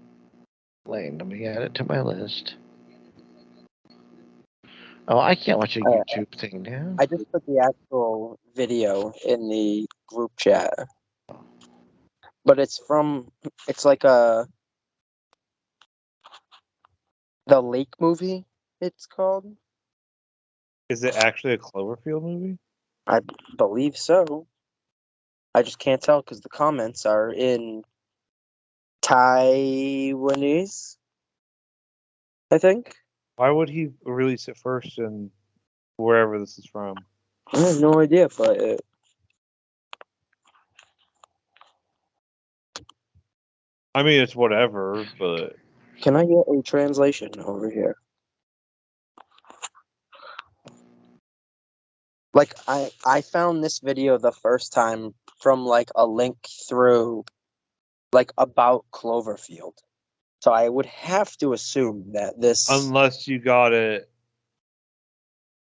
A: Lane. Let me add it to my list. Oh, I can't watch a YouTube thing now.
C: I just put the actual video in the group chat. But it's like the Lake movie, it's called.
B: Is it actually a Cloverfield movie?
C: I believe so. I just can't tell because the comments are in Taiwanese, I think.
B: Why would he release it first in wherever this is from?
C: I have no idea, but
B: I mean, it's whatever, but
C: can I get a translation over here? Like I found this video the first time from like a link through like about Cloverfield. So I would have to assume that this.
B: Unless you got a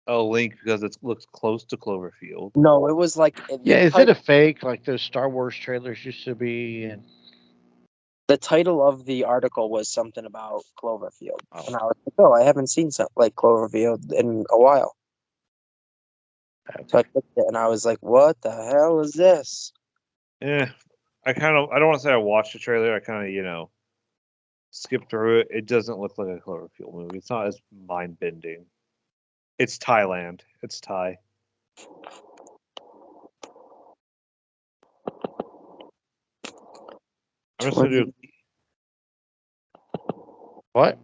B: link because it looks close to Cloverfield.
C: No, it was like
A: Yeah, is it a fake like those Star Wars trailers used to be? And
C: the title of the article was something about Cloverfield,
A: Oh.
C: and I was like, "Oh, I haven't seen something like Cloverfield in a while." So I clicked it, and I was like, "What the hell is this?"
B: I don't want to say I watched the trailer. I kind of, skipped through it. It doesn't look like a Cloverfield movie. It's not as mind bending. It's Thailand. It's Thai. I'm just gonna do.
A: what?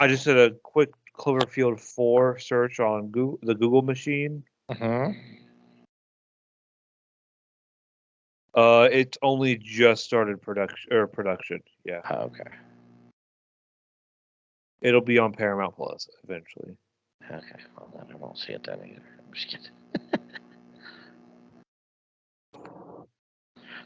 B: I just did a quick Cloverfield 4 search on the Google machine. It's only just started production. Yeah.
A: Okay.
B: It'll be on Paramount Plus eventually.
A: Okay. Well, then I won't see it then either. I'm just kidding.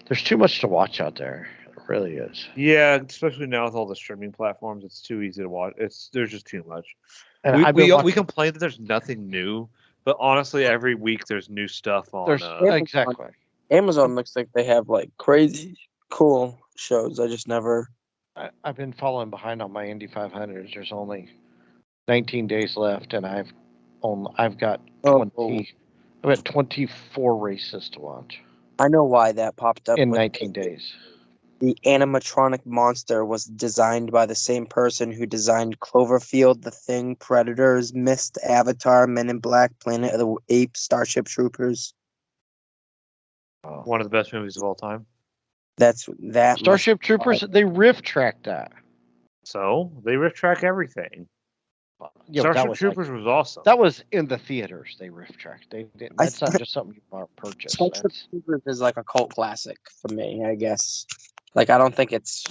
A: There's too much to watch out there. It really is.
B: Yeah, especially now with all the streaming platforms, it's too easy to watch. There's just too much.
A: And
B: We complain that there's nothing new, but honestly, every week there's new stuff on.
A: There's exactly.
C: Amazon looks like they have like crazy cool shows. I just never.
A: I've been falling behind on my Indy 500s. There's only 19 days left, and I've got 20. I've got 24 races to watch
C: I know why that popped up
A: in
C: with
A: 19 days.
C: The animatronic monster was designed by the same person who designed Cloverfield, The Thing, Predators, Mist, Avatar, Men in Black, Planet of the Apes, Starship Troopers.
B: One of the best movies of all time.
C: That's that.
A: Starship Troopers, they riff tracked that.
B: So they riff track everything.
A: Yo,
B: Starship Troopers was awesome.
A: That was in the theaters. They riff tracked. They didn't. That's not just something you purchase.
C: Starship Troopers is like a cult classic for me, I guess. Like, I don't think it's.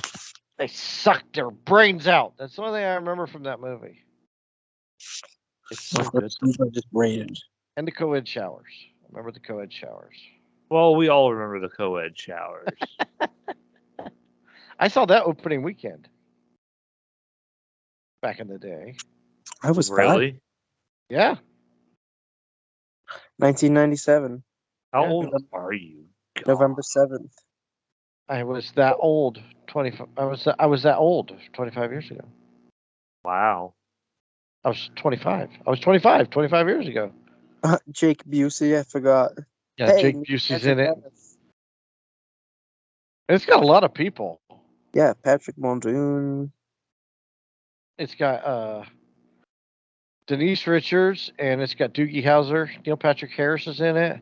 A: They sucked their brains out. That's the only thing I remember from that movie. It's so good.
C: Just rated.
A: And the co-ed showers. Remember the co-ed showers.
B: Well, we all remember the co-ed showers.
A: I saw that opening weekend. Back in the day.
C: I was
B: really?
C: 5.
A: Yeah.
C: 1997.
B: How old are you? God.
C: November 7th.
A: I was that old. 25. I was that old 25 years ago.
B: Wow.
A: I was 25. I was 25 years ago.
C: Jake Busey, I forgot.
A: Yeah, hey, Jake Busey's in it. It's got a lot of people.
C: Yeah, Patrick Muldoon.
A: It's got Denise Richards, and it's got Doogie Howser. Neil Patrick Harris is in it.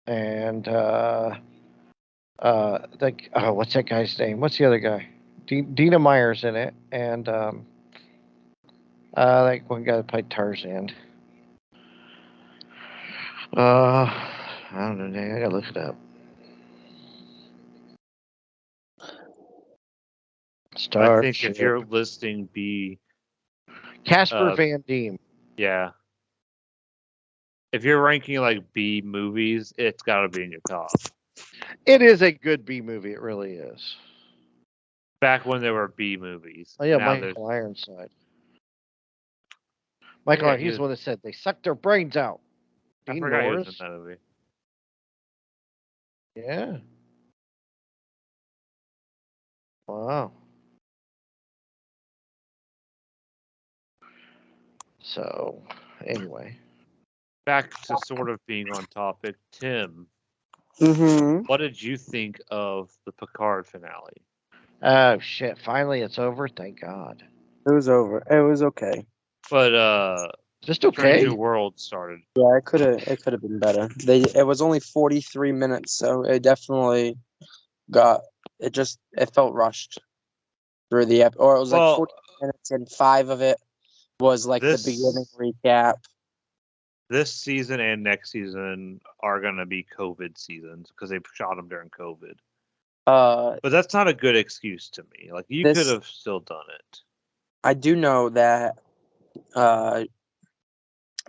A: And what's that guy's name? What's the other guy? Dina Meyer's in it, and like one guy that played Tarzan. I don't know. I gotta look it up.
B: I think if you're listing B,
A: Casper Van Diem.
B: Yeah. If you're ranking like B movies, it's got to be in your top.
A: It is a good B movie. It really is.
B: Back when there were B movies.
A: Oh yeah,
B: now
A: Michael Ironside. Michael, he's the one that said they sucked their brains out.
B: I forgot he was in that movie.
A: Yeah. Wow. So, anyway.
B: Back to sort of being on topic, Tim.
C: Mm-hmm.
B: What did you think of the Picard finale?
A: Oh shit! Finally, it's over. Thank God.
C: It was over. It was okay.
B: But
A: just okay.
B: Strange New World started.
C: Yeah, it could have been better. It was only 43 minutes, so it definitely it felt rushed through the episode. Or it was like 40 minutes, and 5 of it was like the beginning recap.
B: This season and next season are gonna be COVID seasons because they shot them during COVID. But that's not a good excuse to me. Like you could have still done it.
C: I do know that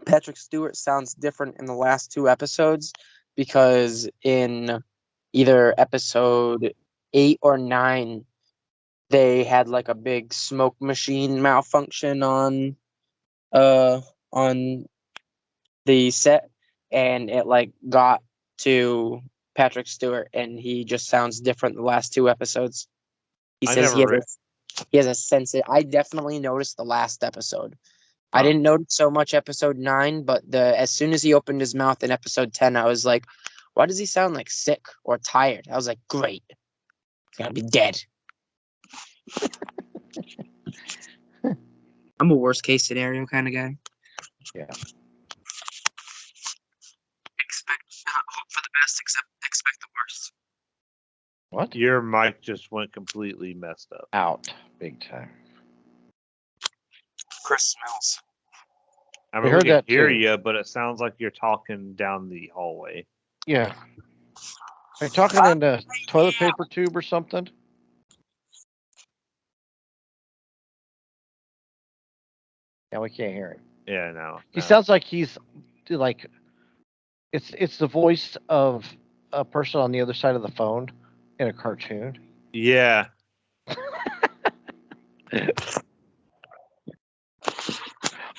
C: Patrick Stewart sounds different in the last 2 episodes because in either episode 8 or 9, they had like a big smoke machine malfunction on the set, and it like got to Patrick Stewart, and he just sounds different the last 2 episodes. He
B: I
C: says
B: never
C: he has a sense. I definitely noticed the last episode. I
B: Huh.
C: didn't notice so much episode 9, but as soon as he opened his mouth in episode 10, I was like, why does he sound like sick or tired? I was like, great. He's gonna be dead. I'm a worst case scenario kind of guy.
A: Yeah.
C: Hope for the best, expect the worst.
A: What?
B: Your mic just went completely messed up.
A: Out big time.
C: Chris smells.
B: I
A: We
B: mean,
A: heard
B: we can
A: that
B: hear
A: too.
B: you, but it sounds like you're talking down the hallway.
A: Yeah. Are you talking in a toilet paper tube or something? Yeah, we can't hear him.
B: Yeah, no.
A: He sounds like he's like it's the voice of a person on the other side of the phone in a cartoon.
B: Yeah.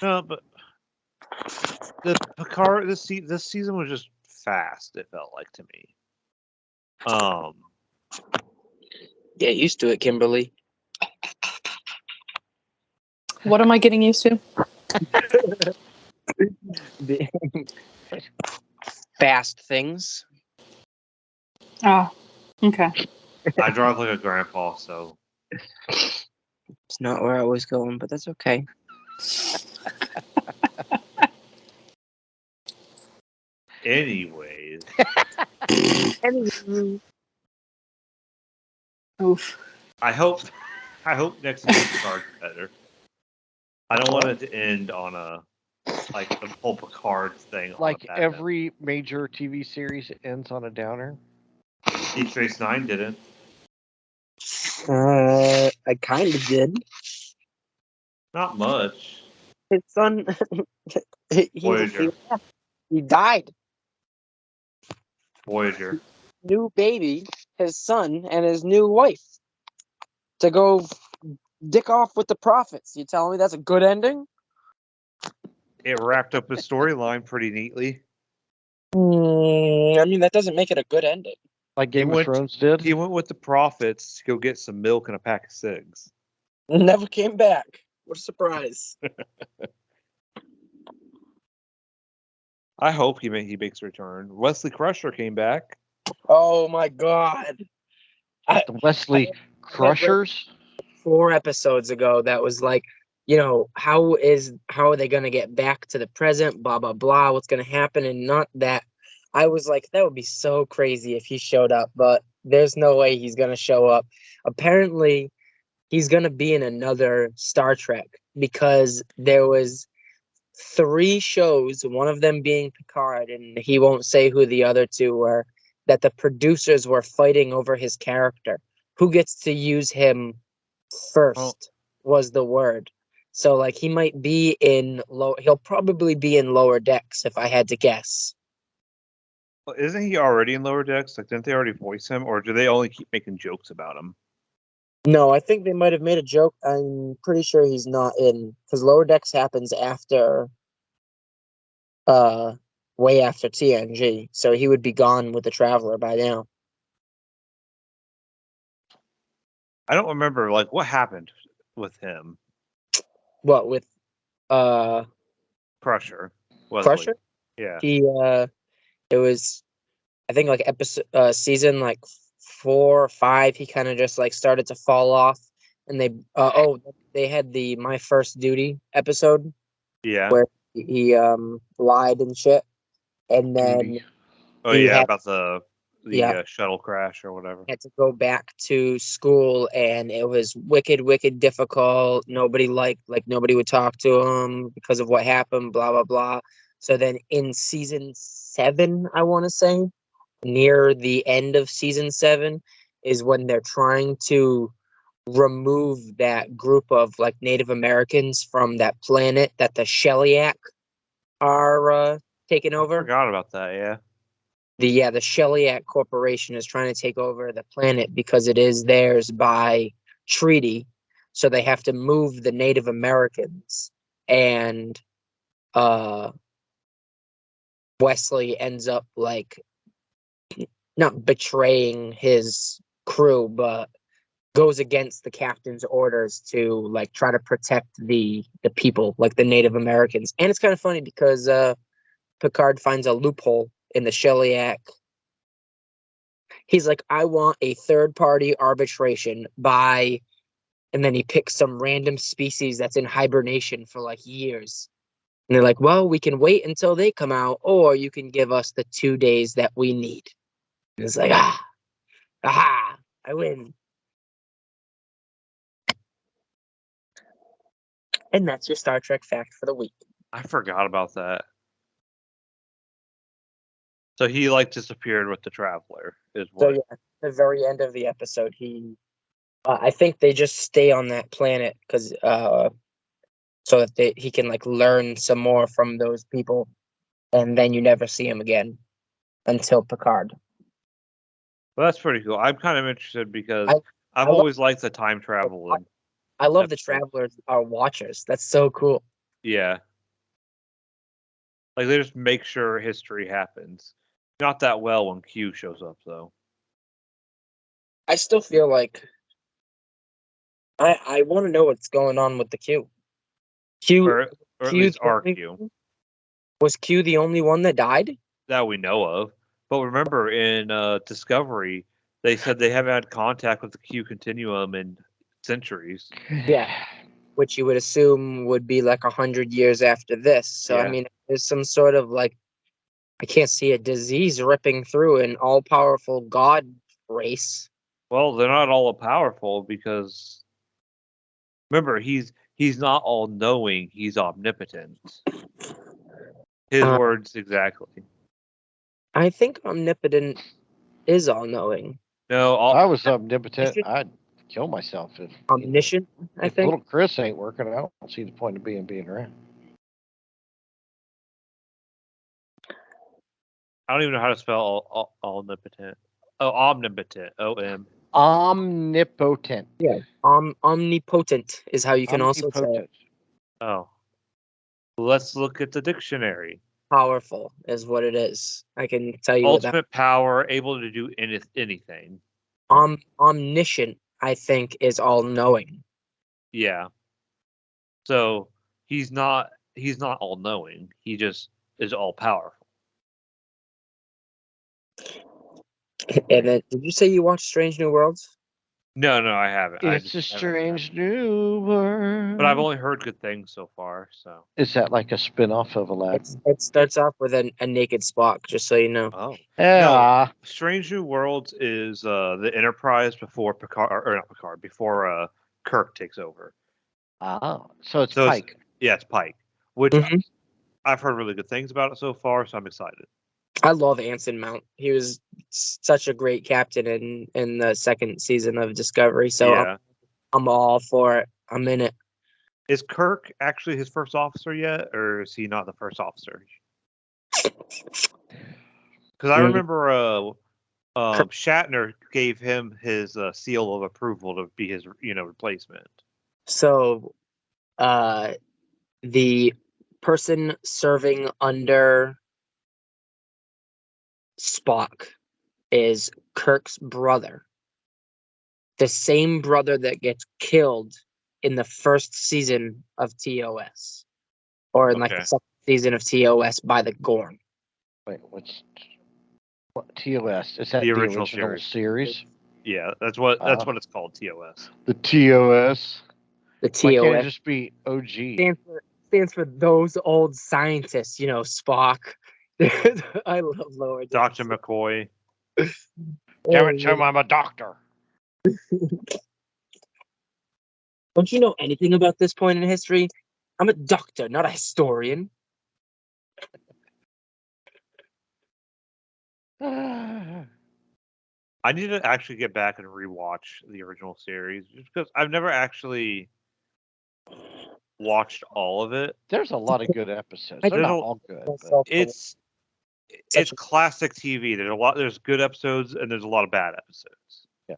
B: No, but the Picard this season was just fast. It felt like to me.
C: Get used to it, Kimberly.
D: What am I getting used to?
C: Fast things.
D: Ah, okay.
B: I drive like a grandpa, so
C: It's not where I was going, but that's okay.
B: anyways.
D: Oof.
B: I hope next season starts better. I don't want it to end on a the whole Picard thing.
A: Like every major TV series ends on a downer.
B: Deep Space Nine didn't.
C: I kind of did.
B: Not much.
C: His son,
B: Voyager.
C: he died.
B: Voyager.
C: New baby, his son, and his new wife to go dick off with the prophets. You telling me that's a good ending?
B: It wrapped up his storyline pretty neatly.
C: I mean, that doesn't make it a good ending.
A: Like Game of Thrones did.
B: He went with the prophets to go get some milk and a pack of cigs.
C: Never came back. What a surprise.
B: I hope he makes a return. Wesley Crusher came back.
C: Oh my god.
A: The Wesley Crushers.
C: 4 episodes ago that was like, how are they going to get back to the present, blah blah blah, what's going to happen, and not that. I was like, that would be so crazy if he showed up, but there's no way he's going to show up. Apparently he's going to be in another Star Trek because there was 3 shows, one of them being Picard, and he won't say who the other 2 were, that the producers were fighting over his character. Who gets to use him first was the word. So like he might be he'll probably be in Lower Decks if I had to guess.
B: Well, isn't he already in Lower Decks? Like, didn't they already voice him, or do they only keep making jokes about him?
C: No, I think they might have made a joke. I'm pretty sure he's not in, because Lower Decks happens after way after TNG. So he would be gone with the Traveler by now.
B: I don't remember what happened with him.
C: What with
B: Crusher. Wesley.
C: Crusher?
B: Yeah.
C: He it was, I think, like episode season 4 or 5, he kind of just started to fall off, and they had the My First Duty episode.
B: Yeah.
C: Where he lied and shit, and then
B: about the shuttle crash or whatever.
C: Had to go back to school, and it was wicked difficult. Nobody nobody would talk to him because of what happened, blah blah blah. So then in season 7, I want to say, near the end of season 7 is when they're trying to remove that group of Native Americans from that planet that the Shellyak are taking over.
B: I forgot about that. Yeah.
C: The Shellyak Corporation is trying to take over the planet because it is theirs by treaty, so they have to move the Native Americans, and Wesley ends up like not betraying his crew, but goes against the captain's orders to like try to protect the people, like the Native Americans. And it's kind of funny because Picard finds a loophole in the Shellyak. He's like, I want a third-party arbitration by, and then he picks some random species that's in hibernation for like years. And they're like, well, we can wait until they come out, or you can give us the 2 days that we need. And it's like, aha, I win. And that's your Star Trek fact for the week.
B: I forgot about that. So he like disappeared with the Traveler, is
C: So
B: what?
C: yeah, at the very end of the episode, I think they just stay on that planet because so that he can like learn some more from those people, and then you never see him again until Picard.
B: Well, that's pretty cool. I'm kind of interested because I've
C: I love-
B: always liked the time travel. And
C: I love the
B: episode.
C: Travelers are watchers. That's so cool.
B: Yeah. Like they just make sure history happens. Not that well when Q shows up though.
C: I still feel like I want to know what's going on with the Q.
B: Or at least
C: the
B: our
C: only
B: Q.
C: one? Was Q the only one that died?
B: That we know of. But remember in Discovery, they said they haven't had contact with the Q continuum in centuries.
C: Yeah. Which you would assume would be like 100 years after this. So
B: Yeah.
C: I mean, there's some sort of like, I can't see a disease ripping through an all-powerful God race.
B: Well, they're not all powerful because remember he's not all knowing, he's omnipotent. His words exactly.
C: I think omnipotent is all-knowing.
B: No,
A: If I was omnipotent, I'd kill myself. If
C: Omniscient, I
A: if
C: think.
A: little Chris ain't working, I don't see the point of being around.
B: I don't even know how to spell omnipotent. Oh, omnipotent. O-M.
A: Omnipotent.
C: Yeah. Omnipotent is how you can also say it.
A: Omnipotent.
B: Oh. Let's look at the dictionary.
C: Powerful is what it is. I can tell you what that.
B: Ultimate power, able to do anything.
C: Omniscient, I think, is all-knowing.
B: Yeah. So he's not all knowing. He just is all powerful.
C: And then, did you say you watched Strange New Worlds?
B: No, I haven't.
A: It's a strange new world.
B: But I've only heard good things so far. So
A: Is that like a spin-off of Aladdin?
C: It starts off with a naked Spock, just so you know.
B: oh.
A: Yeah.
B: Strange New Worlds is the Enterprise before Picard, or not Picard, before Kirk takes over.
A: Oh, so it's
B: So
A: Pike.
B: It's Pike, which
C: Mhm.
B: I've heard really good things about it so far, so I'm excited.
C: I love Anson Mount. He was such a great captain in the second season of Discovery. So
B: yeah.
C: I'm all for it. I'm in it.
B: Is Kirk actually his first officer yet, or is he not the first officer? Because I remember Shatner gave him his seal of approval to be his replacement.
C: So the person serving under Spock is Kirk's brother. The same brother that gets killed in the first season of TOS. Or in like the second season of TOS by the Gorn.
A: Wait, what TOS? Is that
B: The
A: the
B: original
A: original series?
B: Yeah, that's what it's called, TOS.
A: The TOS.
C: The TOS.
A: Why can't it just be OG?
C: Stands for those old scientists, Spock. I love Lower Decks.
B: Dr. McCoy.
A: Damn it, Tim, I'm a doctor.
C: Don't you know anything about this point in history? I'm a doctor, not a historian.
B: I need to actually get back and rewatch the original series just because I've never actually watched all of it.
A: There's a lot of good episodes. They're not all good. But
B: It's classic TV. There's good episodes and there's a lot of bad episodes.
A: yeah.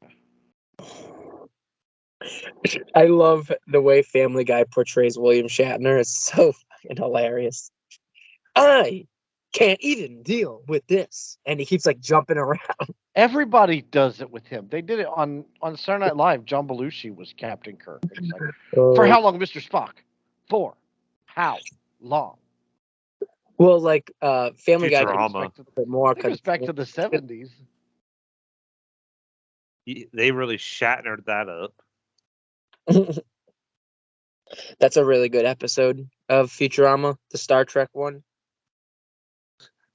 C: I love the way Family Guy portrays William Shatner. It's so fucking hilarious. I can't even deal with this, and he keeps like jumping around.
A: Everybody does it with him. They did it on Saturday Night Live. John Belushi was Captain Kirk. And he's like, for how long, Mr. Spock? For how long?
C: Well, like Family Guy
B: Futurama.
C: goes back a bit more
A: It goes back to the 70s.
B: They really Shatnered that up.
C: That's a really good episode of Futurama, the Star Trek one.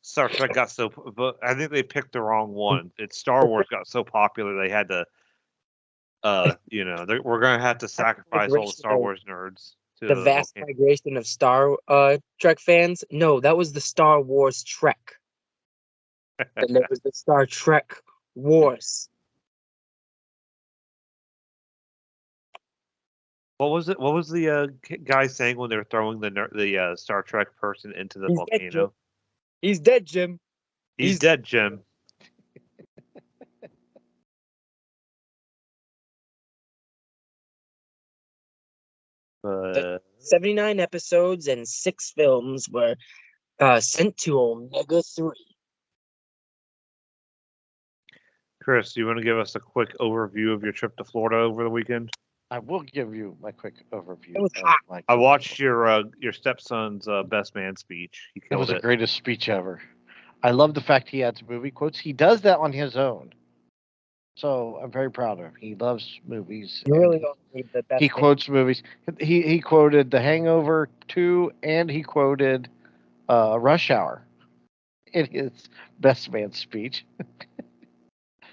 B: Star Trek got so, but I think they picked the wrong one. It's Star Wars got so popular they had to, we're gonna have to sacrifice all the Star Wars nerds to
C: The vast migration of Star Trek fans. No, that was the Star Wars Trek. And there was the Star Trek Wars.
B: What was it? What was the guy saying when they were throwing the Star Trek person into the volcano?
C: He's dead, Jim.
B: He's dead, Jim.
C: The 79 episodes and 6 films were sent to Omega 3.
B: Kris, do you want to give us a quick overview of your trip to Florida over the weekend?
A: I will give you my quick overview.
C: It was hot.
B: I watched your stepson's best man speech. He
A: It
B: killed
A: was
B: it.
A: the greatest speech ever. I love the fact he adds movie quotes. He does that on his own. So I'm very proud of him. He loves movies.
C: You really don't need the best.
A: He quotes movies. He quoted The Hangover 2 and he quoted Rush Hour in his best man speech,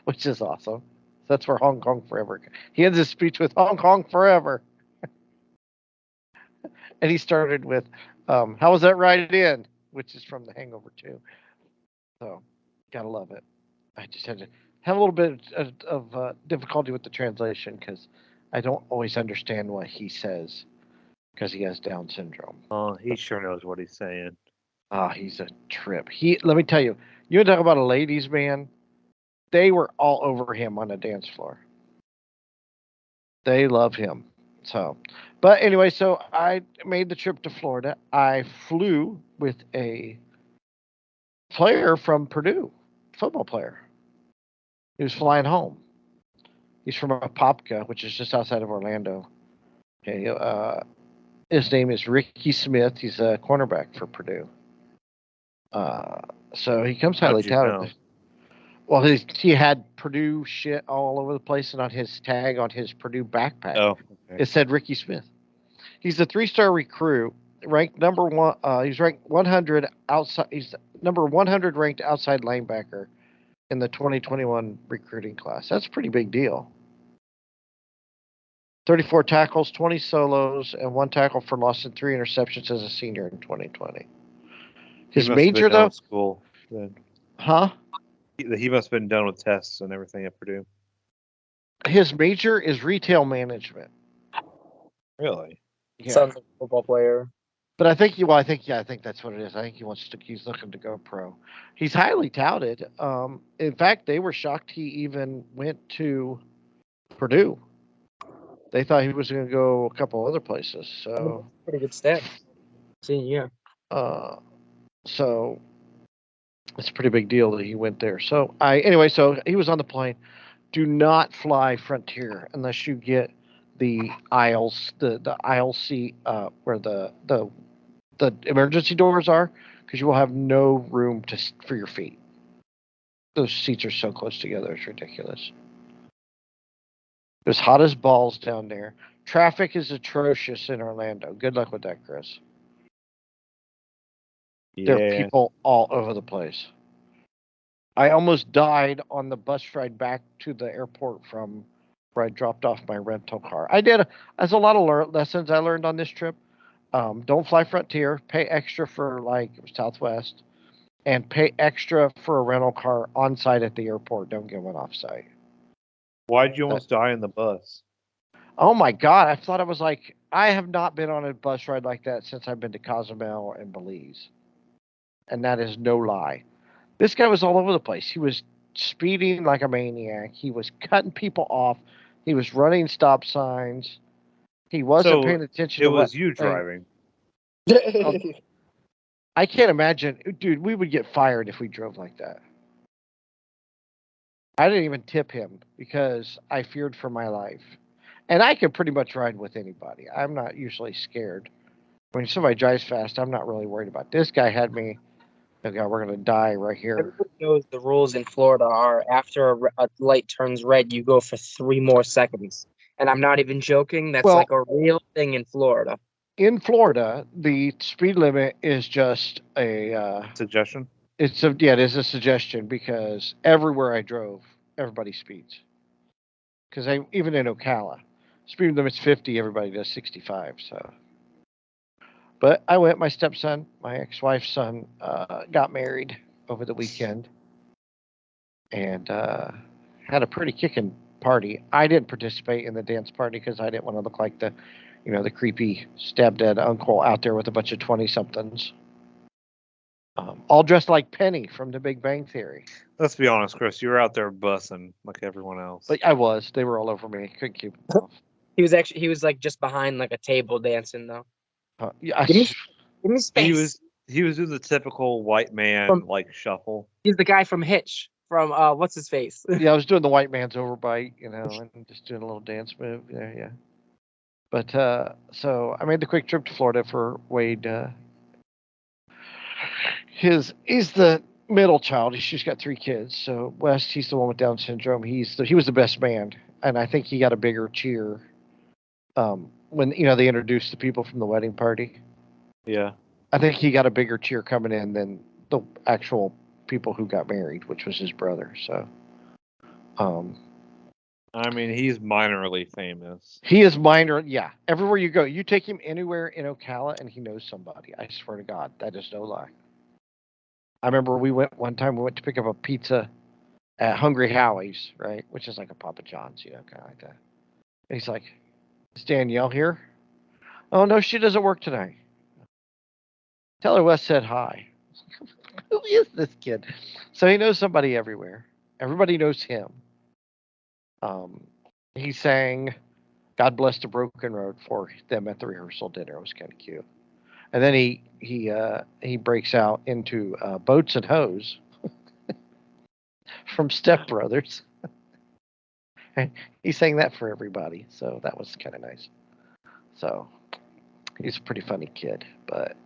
A: which is awesome. That's for Hong Kong Forever. He ends his speech with Hong Kong Forever. And he started with, how was that ride in? Which is from The Hangover 2. So, gotta love it. I just had to have a little bit of difficulty with the translation because I don't always understand what he says because he has Down syndrome.
B: Oh, he sure knows what he's saying.
A: He's a trip. Let me tell you, you talk about a ladies' man. They were all over him on the dance floor. They love him. So, but anyway, so I made the trip to Florida. I flew with a player from Purdue, football player. He was flying home. He's from Apopka, which is just outside of Orlando. Okay, his name is Ricky Smith. He's a cornerback for Purdue. So he comes highly touted.
B: Know?
A: Well, he had Purdue shit all over the place, and on his tag on his Purdue backpack, it said Ricky Smith. He's a 3-star recruit, ranked number one. He's ranked 100 outside. He's number 100 ranked outside linebacker in the 2021 recruiting class. That's a pretty big deal. 34 tackles, 20 solos, and 1 tackle for loss and 3 interceptions as a senior in 2020. His major, though?
B: School, then.
A: Huh?
B: He must have been done with tests and everything at Purdue.
A: His major is retail management.
B: Really?
C: Yeah. Sounds like a football player.
A: But I think I think that's what it is. I think he's looking to go pro. He's highly touted. In fact, they were shocked he even went to Purdue. They thought he was going to go a couple other places. So
C: pretty good stat. Yeah.
A: So it's a pretty big deal that he went there. So so he was on the plane. Do not fly Frontier unless you get the aisles, the aisle seat where the emergency doors are, because you will have no room for your feet. Those seats are so close together, it's ridiculous. It was hot as balls down there. Traffic is atrocious in Orlando. Good luck with that, Kris. Yeah. There are people all over the place. I almost died on the bus ride back to the airport from where I dropped off my rental car. There's a lot of lessons I learned on this trip. Don't fly Frontier. Pay extra for Southwest, and pay extra for a rental car on site at the airport. Don't get one off site.
B: Why'd you almost die in the bus?
A: Oh my God! I thought I have not been on a bus ride like that since I've been to Cozumel and Belize, and that is no lie. This guy was all over the place. He was speeding like a maniac. He was cutting people off. He was running stop signs. He wasn't
B: So
A: paying attention
B: it
A: to
B: was
A: what.
B: you driving.
A: I can't imagine, dude. We would get fired if we drove like that. I didn't even tip him because I feared for my life, and I can pretty much ride with anybody. I'm not usually scared. When somebody drives fast, I'm not really worried about. This guy had me. Oh God, we're gonna die right here.
C: Everybody knows the rules in Florida are after a light turns red, you go for 3 more seconds. And I'm not even joking. That's
A: Well,
C: like a real thing in Florida.
A: in Florida, the speed limit is just a.
B: Suggestion?
A: It is a suggestion because everywhere I drove, everybody speeds. Because even in Ocala, speed limit's 50, everybody does 65. So, but I went. My stepson, my ex-wife's son, got married over the weekend, and had a pretty kicking party. I didn't participate in the dance party because I didn't want to look like the creepy stab dead uncle out there with a bunch of 20-somethings. All dressed like Penny from The Big Bang Theory.
B: Let's be honest, Chris. You were out there bussing like everyone else.
A: But I was. They were all over me. Couldn't keep them off.
C: He was like just behind like a table dancing though.
A: Yeah,
C: Give me space.
B: He was doing the typical white man like shuffle.
C: He's the guy from Hitch. From what's his face?
A: yeah, I was doing the white man's overbite, and just doing a little dance move. Yeah. But so I made the quick trip to Florida for Wade. He's the middle child. She's got 3 kids. So West, he's the one with Down syndrome. He was the best man, and I think he got a bigger cheer when they introduced the people from the wedding party.
B: Yeah.
A: I think he got a bigger cheer coming in than the actual people who got married, which was his brother. So,
B: I mean, he's minorly famous.
A: he is minor. Yeah, everywhere you go, you take him anywhere in Ocala, and he knows somebody. I swear to God, that is no lie. I remember we went to pick up a pizza at Hungry Howie's, right, which is like a Papa John's, kind of like that. And he's like, "Is Danielle here?" "Oh no, she doesn't work tonight." "Tell her Wes said hi." Who is this kid? So he knows somebody everywhere. Everybody knows him. He sang "God Bless the Broken Road" for them at the rehearsal dinner. It was kind of cute. And then he breaks out into "Boats and Hoes" from Step Brothers. He sang that for everybody, so that was kind of nice. So he's a pretty funny kid, but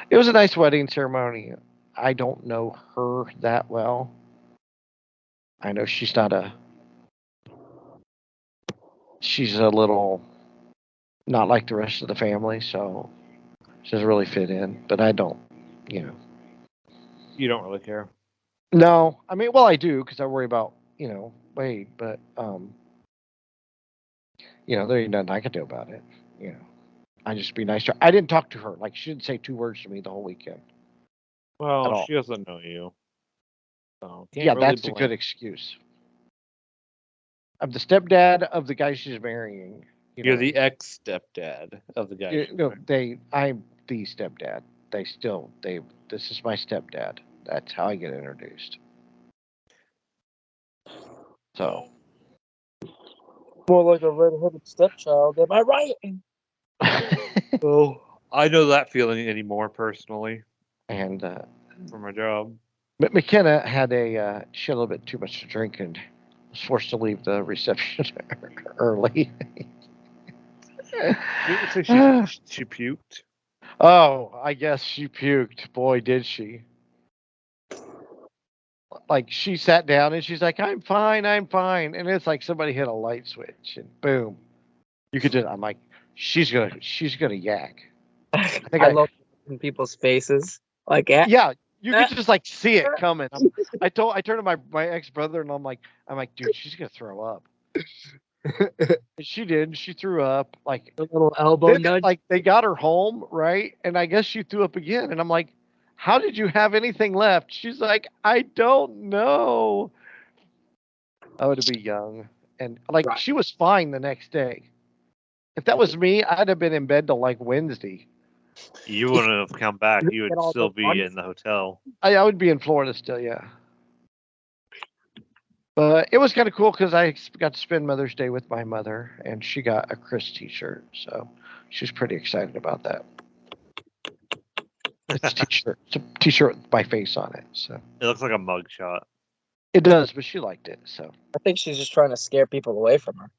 A: it was a nice wedding ceremony. I don't know her that well. I know she's a little not like the rest of the family, so she doesn't really fit in. But I don't,
B: You don't really care.
A: No, I mean, well, I do because I worry about Wade, but there ain't nothing I can do about it. I just be nice to her. I didn't talk to her. Like, she didn't say 2 words to me the whole weekend.
B: Well, she doesn't know you. So
A: Yeah, that's a good excuse. I'm the stepdad of the guy she's marrying.
B: You're the ex-stepdad of the guy.
A: I'm the stepdad. This is my stepdad. That's how I get introduced. So.
C: More like a red-headed stepchild, am I right?
B: Oh, I know that feeling anymore personally.
A: And
B: for my job.
A: But McKenna had she had a little bit too much to drink and was forced to leave the reception early.
B: So she puked.
A: Oh, I guess she puked. Boy, did she. Like, she sat down and she's like, I'm fine. And it's like somebody hit a light switch and boom. You could just, I'm like, she's gonna yak.
C: I love people's faces. Like,
A: yeah, you could just like see it coming. I turned to my ex-brother and I'm like, dude, she's gonna throw up. And she did. She threw up. Like
C: a little elbow nudge.
A: Like, they got her home, right? And I guess she threw up again. And I'm like, how did you have anything left? She's like, I don't know. I would be young. And like, she was fine the next day. If that was me, I'd have been in bed till like Wednesday.
B: You wouldn't have come back. You would still be in the hotel.
A: I would be in Florida still, yeah. But it was kind of cool because I got to spend Mother's Day with my mother, and she got a Kris T-shirt, so she's pretty excited about that. It's a T-shirt. It's a T-shirt with my face on it, so
B: It looks like a mugshot.
A: it does. But she liked it, so
C: I think she's just trying to scare people away from her.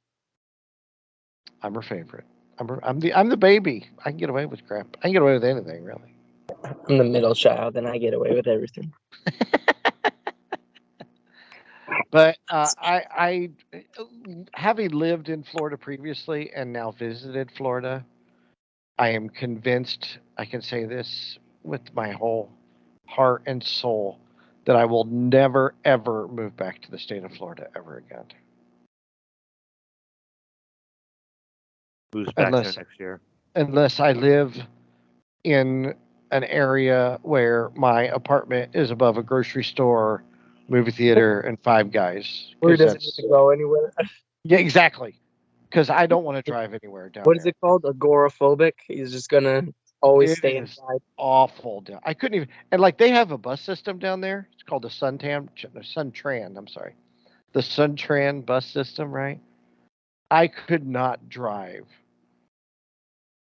A: I'm her favorite. I'm the baby. I can get away with crap. I can get away with anything, really.
C: I'm the middle child, and I get away with everything.
A: But I, having lived in Florida previously and now visited Florida, I am convinced I can say this with my whole heart and soul that I will never ever move back to the state of Florida ever again.
B: Who's back
A: Unless-
B: there next year?
A: Unless I live in an area where my apartment is above a grocery store, movie theater, and Five Guys.
C: Where
A: 'Cause
C: doesn't
A: that's-
C: need to go anywhere.
A: Yeah, exactly. Because I don't want to drive anywhere down
C: What is
A: there.
C: it called? Agoraphobic. He's just gonna always
A: It
C: stay
A: is
C: inside.
A: awful down. I couldn't even, and like they have a bus system down there. It's called the Suntran. I'm sorry, the Suntran bus system, right? I could not drive.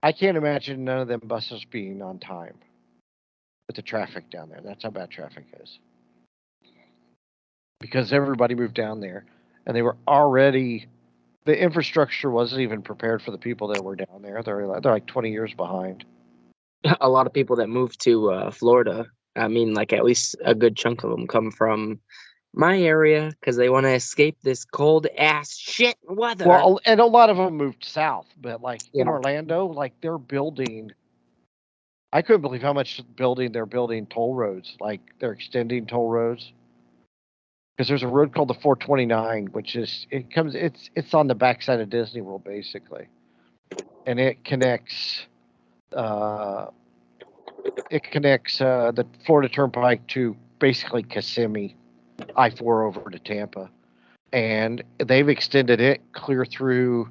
A: I can't imagine none of them buses being on time with the traffic down there. That's how bad traffic is. Because everybody moved down there, and they were already, the infrastructure wasn't even prepared for the people that were down there. They're like 20 years behind.
C: A lot of people that move to Florida, I mean, like at least a good chunk of them come from my area because they want to escape this cold ass shit weather.
A: Well, and a lot of them moved south, but like in
C: Yeah.
A: Orlando, like they're building. I couldn't believe how much building they're building toll roads. Like they're extending toll roads because there's a road called the 429, which is it's on the backside of Disney World basically, and it connects the Florida Turnpike to basically Kissimmee, I-4 over to Tampa, and they've extended it clear through.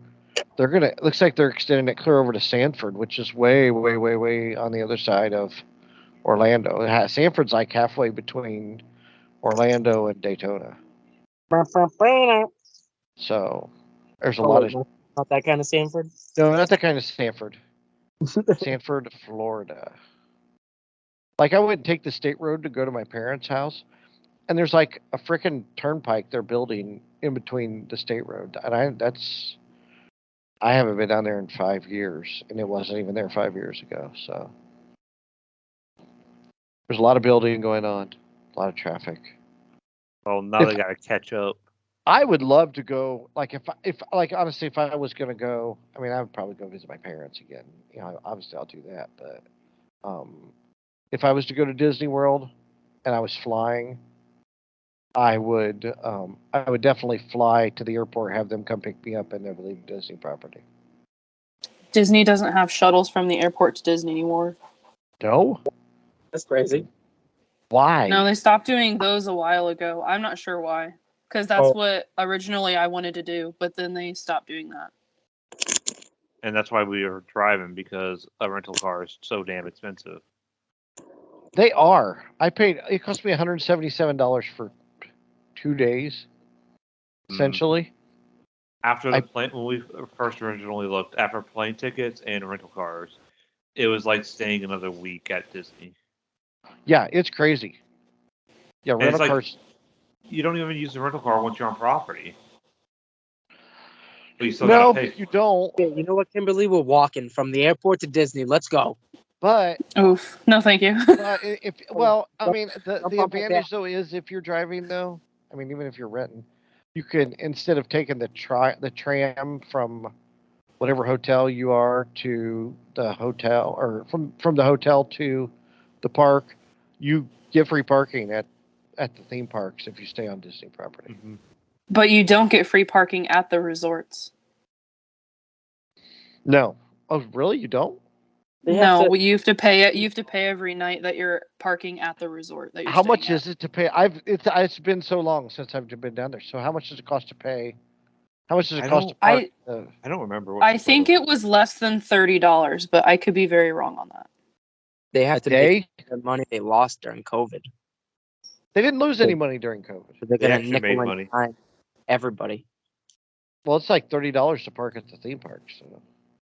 A: Looks like they're extending it clear over to Sanford, which is way, way, way, way on the other side of Orlando. Sanford's like halfway between Orlando and Daytona. So there's a lot of
C: not that kind of Sanford.
A: no, not that kind of Sanford. Sanford, Florida. Like I would take the state road to go to my parents' house, and there's like a freaking turnpike they're building in between the state road, and I haven't been down there in 5 years, and it wasn't even there 5 years ago. So there's a lot of building going on, a lot of traffic.
B: Well, now they got to catch up.
A: I would love to go. Like if honestly, if I was gonna go, I mean, I would probably go visit my parents again. You know, obviously I'll do that. But if I was to go to Disney World and I was flying, I would definitely fly to the airport, have them come pick me up, and never leave Disney property.
D: Disney doesn't have shuttles from the airport to Disney anymore.
A: No,
C: That's crazy.
A: why?
D: No, they stopped doing those a while ago. I'm not sure why. Because that's
C: Oh.
D: what originally I wanted to do, but then they stopped doing that.
B: And that's why we were driving, because a rental car is so damn expensive.
A: They are. It cost me $177 for 2 days, essentially.
B: After the plane, when we first originally looked, after plane tickets and rental cars, it was like staying another week at Disney.
A: Yeah, it's crazy. Yeah,
B: And it's
A: rental
B: like,
A: cars.
B: you don't even use the rental car once you're on property. But you still
A: No,
B: gotta pay.
A: but you don't.
C: Yeah, you know what, Kimberly? We're walking from the airport to Disney. Let's go.
A: But
D: Oof. No, thank you.
A: I mean, the
C: Jump on my
A: advantage though is if you're driving though, I mean, even if you're renting, you can, instead of taking the tram from whatever hotel you are to the hotel, or from the hotel to the park, you get free parking at the theme parks if you stay on Disney property.
B: Mm-hmm.
D: But you don't get free parking at the resorts.
A: No. Oh, really? You don't?
C: They have
D: No,
C: to-
D: you have to pay it. You have to pay every night that you're parking at the resort that you're
A: How much
D: staying
A: is it to pay? It's been so long since I've been down there. So how much does it cost to pay? How much does it cost to park?
B: I don't remember.
D: I think it was less than $30, but I could be very wrong on that.
C: They have to
A: Day?
C: make the money they lost during COVID.
A: They didn't lose any money during COVID.
C: So they're
B: They
C: gonna
B: actually made
C: nickel and
B: money.
C: dime. everybody.
A: Well, it's like $30 to park at the theme park. So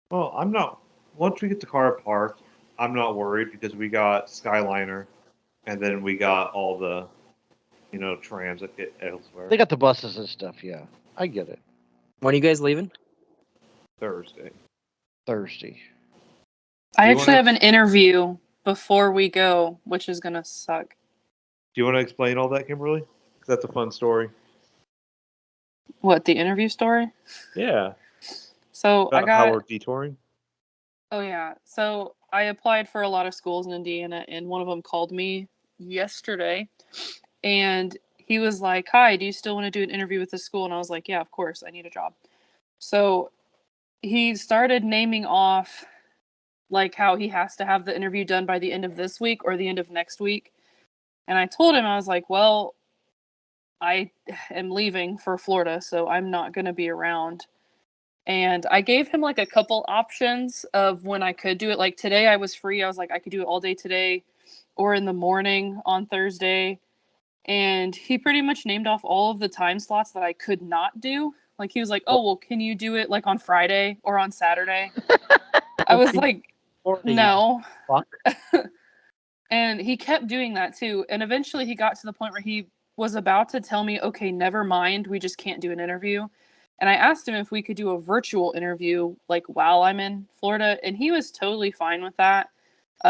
B: Well, I'm not. Once we get the car parked, I'm not worried because we got Skyliner, and then we got all the, trams that get elsewhere.
A: they got the buses and stuff. Yeah, I get it.
C: When are you guys leaving?
B: Thursday.
A: Thursday.
D: I
B: You
D: actually
B: wanna-
D: have an interview before we go, which is gonna suck.
B: Do you want to explain all that, Kimberly? 'Cause that's a fun story.
D: What, the interview story?
B: Yeah.
D: So I
B: About how
D: got.
B: we're detouring.
D: Oh yeah. So I applied for a lot of schools in Indiana, and one of them called me yesterday, and he was like, "Hi, do you still want to do an interview with this school?" And I was like, "Yeah, of course. I need a job." So he started naming off like how he has to have the interview done by the end of this week or the end of next week. And I told him, I was like, "Well, I am leaving for Florida, so I'm not going to be around." And I gave him like a couple options of when I could do it. Like today I was free. I was like, I could do it all day today or in the morning on Thursday. And he pretty much named off all of the time slots that I could not do. Like he was like, "Oh, well, can you do it like on Friday or on Saturday?" I was like, "No."
C: Fuck.
D: And he kept doing that too. And eventually he got to the point where he was about to tell me, "Okay, never mind. We just can't do an interview." And I asked him if we could do a virtual interview like while I'm in Florida, and he was totally fine with that.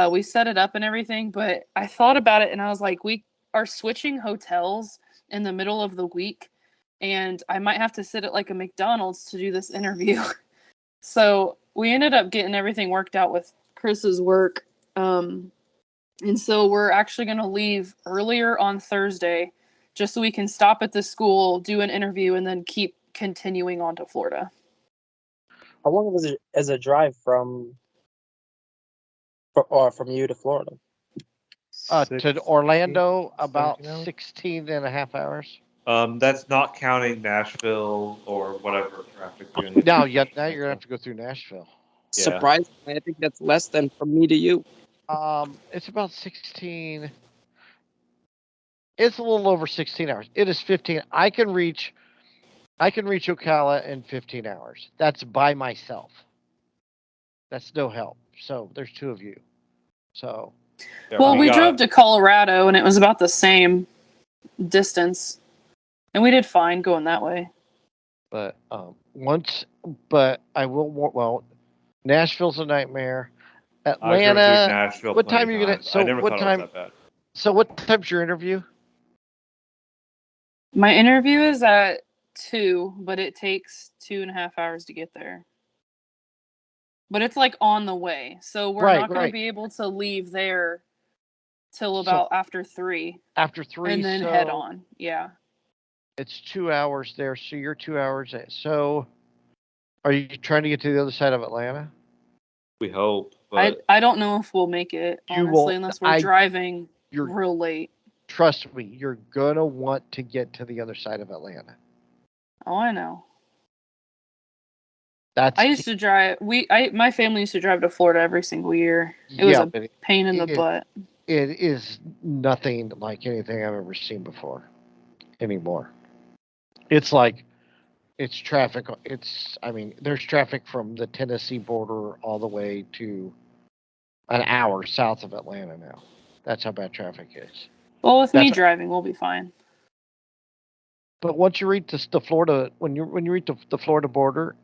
D: We set it up and everything, but I thought about it and I was like, we are switching hotels in the middle of the week, and I might have to sit at like a McDonald's to do this interview. So we ended up getting everything worked out with Chris's work. And so we're actually going to leave earlier on Thursday just so we can stop at the school, do an interview, and then keep continuing on to Florida.
C: How long is a drive from you to Florida?
A: To Orlando,
B: 16
A: about
B: hours?
A: 16 and a half hours.
B: That's not counting Nashville or whatever traffic you're gonna hit.
A: Now you're going to have to go through Nashville.
B: Yeah.
C: Surprisingly, I think that's less than from me to you.
A: It's about 16. It's a little over 16 hours. It is 15. I can reach Ocala in 15 hours. That's by myself. That's no help. So there's two of you. So
B: Yeah,
D: Well, we
B: got-
D: drove to Colorado and it was about the same distance. And we did fine going that way.
A: but I will well, Nashville's a nightmare.
B: I've driven through
A: Atlanta.
B: Nashville.
A: What
B: plenty
A: time
B: of
A: are you gonna?
B: times.
A: So
B: I never
A: what
B: thought
A: time?
B: it was that bad.
A: So what time's your interview?
D: My interview is at 2, but it takes 2.5 hours to get there. But it's like on the way. So we're not going to be able to leave there till about after 3.
A: After 3,
D: And then
A: so
D: head on. Yeah.
A: it's 2 hours there. So you're 2 hours. So are you trying to get to the other side of Atlanta?
B: We hope. But
D: I don't know if we'll make it,
A: You
D: honestly,
A: won't-
D: unless we're driving
A: You're
D: real late.
A: trust me. You're gonna want to get to the other side of Atlanta.
D: Oh, I know.
A: That's
D: I used to drive. My family used to drive to Florida every single year. It was a
A: but
D: pain in the butt.
A: it is nothing like anything I've ever seen before anymore. It's like it's traffic. There's traffic from the Tennessee border all the way to an hour south of Atlanta now. That's how bad traffic is.
D: Well, with me driving, we'll be fine.
A: But once you reach the Florida, when you reach the Florida border,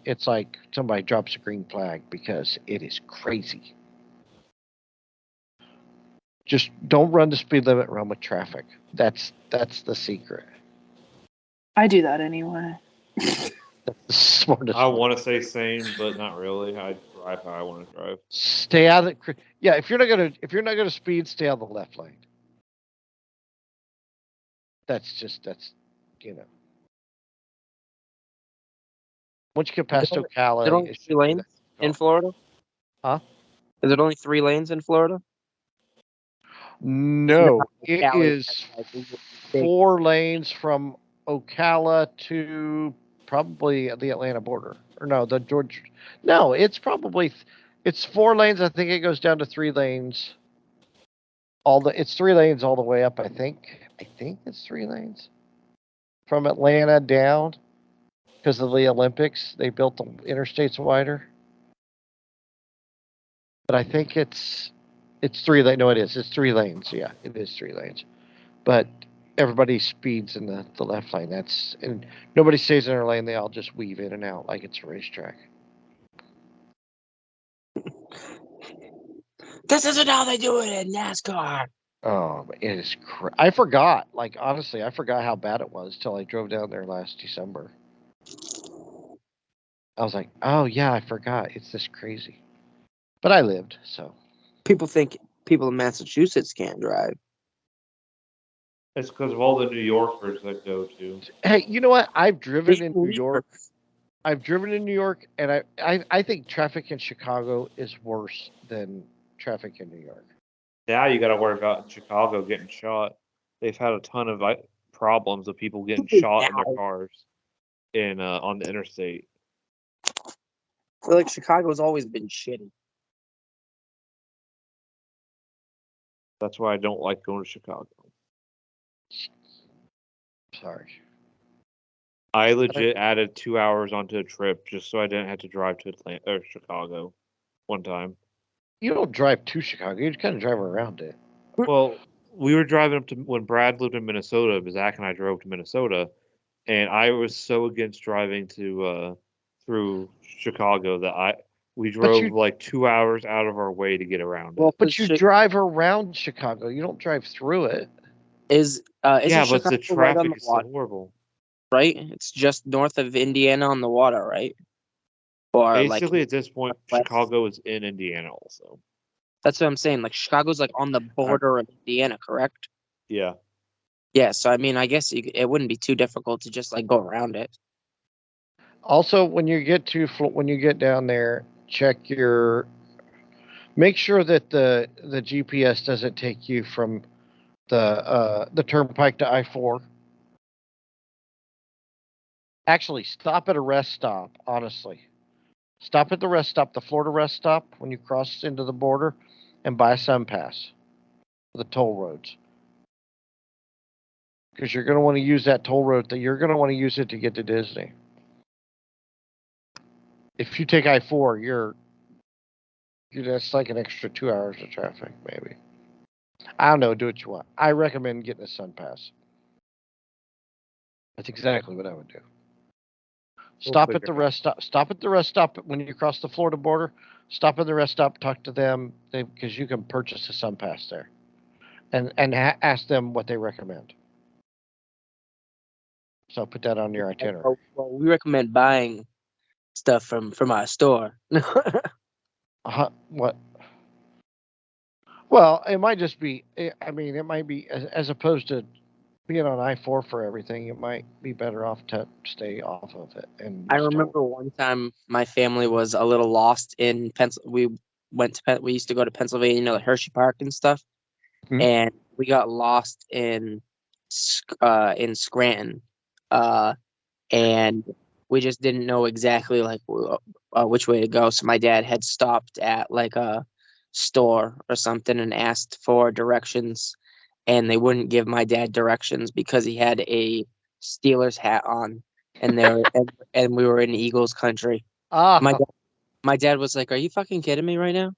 A: it's like somebody drops a green flag because it is crazy. Just don't run the speed limit, run with traffic. That's the secret.
D: I do that anyway.
A: That's the smartest.
B: I want to say same, but not really. I drive how I want to drive.
A: Stay out of the. Yeah, if you're not gonna speed, stay on the left lane. That's once you get past Ocala,
C: Is it only 3 lanes in Florida?
A: Huh?
C: Is it only 3 lanes in Florida?
A: No, it
C: Ocala
A: is
C: has, like, big-
A: 4 lanes from Ocala to probably the Atlanta border. Or no, the Georgia. No, it's 4 lanes. I think it goes down to 3 lanes. It's 3 lanes all the way up. I think it's 3 lanes. from Atlanta down because of the Olympics. They built the interstates wider. But I think it's 3 lane. No, it is. It's 3 lanes. Yeah, it is 3 lanes. But everybody speeds in the left lane. And nobody stays in their lane. They all just weave in and out like it's a racetrack.
C: This isn't how they do it in NASCAR.
A: Oh, it is. I forgot. Like honestly, I forgot how bad it was till I drove down there last December. I was like, oh yeah, I forgot. It's this crazy. But I lived, so.
C: People think people in Massachusetts can't drive.
B: It's because of all the New Yorkers that go to.
A: Hey, you know what? I've driven in New
C: Believe
A: York.
C: her.
A: I've driven in New York, and I think traffic in Chicago is worse than traffic in New York.
B: Now you got to worry about Chicago getting shot. They've had a ton of problems of people getting shot in their
C: Now.
B: cars on the interstate.
C: I feel like Chicago's always been shitty.
B: That's why I don't like going to Chicago.
A: Sorry.
B: I legit added 2 hours onto a trip just so I didn't have to drive to Atlanta or Chicago one time.
A: You don't drive to Chicago. You just kind of drive around it.
B: Well, we were driving up to when Brad lived in Minnesota. Zach and I drove to Minnesota, and I was so against driving to through Chicago that we drove like 2 hours out of our way to get around it.
A: But you drive around Chicago. You don't drive through it.
C: Isn't
B: Yeah, but
C: Chicago
B: the
C: right
B: traffic
C: on the
B: is so
C: water,
B: horrible.
C: right? It's just north of Indiana on the water, right? Or
B: Basically,
C: like
B: at this point,
C: west.
B: Chicago is in Indiana also.
C: That's what I'm saying. Like Chicago's like on the border of Indiana, correct?
B: Yeah.
C: Yeah. So I mean, I guess it wouldn't be too difficult to just like go around it.
A: Also, when you get down there, make sure that the GPS doesn't take you from the turnpike to I-4. Actually, stop at a rest stop. Honestly, stop at the rest stop, the Florida rest stop, when you cross into the border, and buy a SunPass for the toll roads. Because you're going to want to use that toll road. You're going to want to use it to get to Disney. If you take I-4, that's like an extra 2 hours of traffic, maybe. I don't know. Do what you want. I recommend getting a SunPass. That's exactly what I would do. Stop at the rest stop. Stop at the rest stop when you cross the Florida border. Stop at the rest stop. Talk to them because you can purchase a SunPass there, and ask them what they recommend. So put that on your itinerary.
C: Well, we recommend buying stuff from our store.
A: What? Well, it might just be. I mean, it might be as opposed to being on I-4 for everything. It might be better off to stay off of it. And
C: I remember one time my family was a little lost in We used to go to Pennsylvania, the Hershey Park and stuff, and we got lost in Scranton, and we just didn't know exactly like which way to go. So my dad had stopped at like a store or something and asked for directions, and they wouldn't give my dad directions because he had a Steelers hat on, and and we were in Eagles country. My dad was like, "Are you fucking kidding me right now?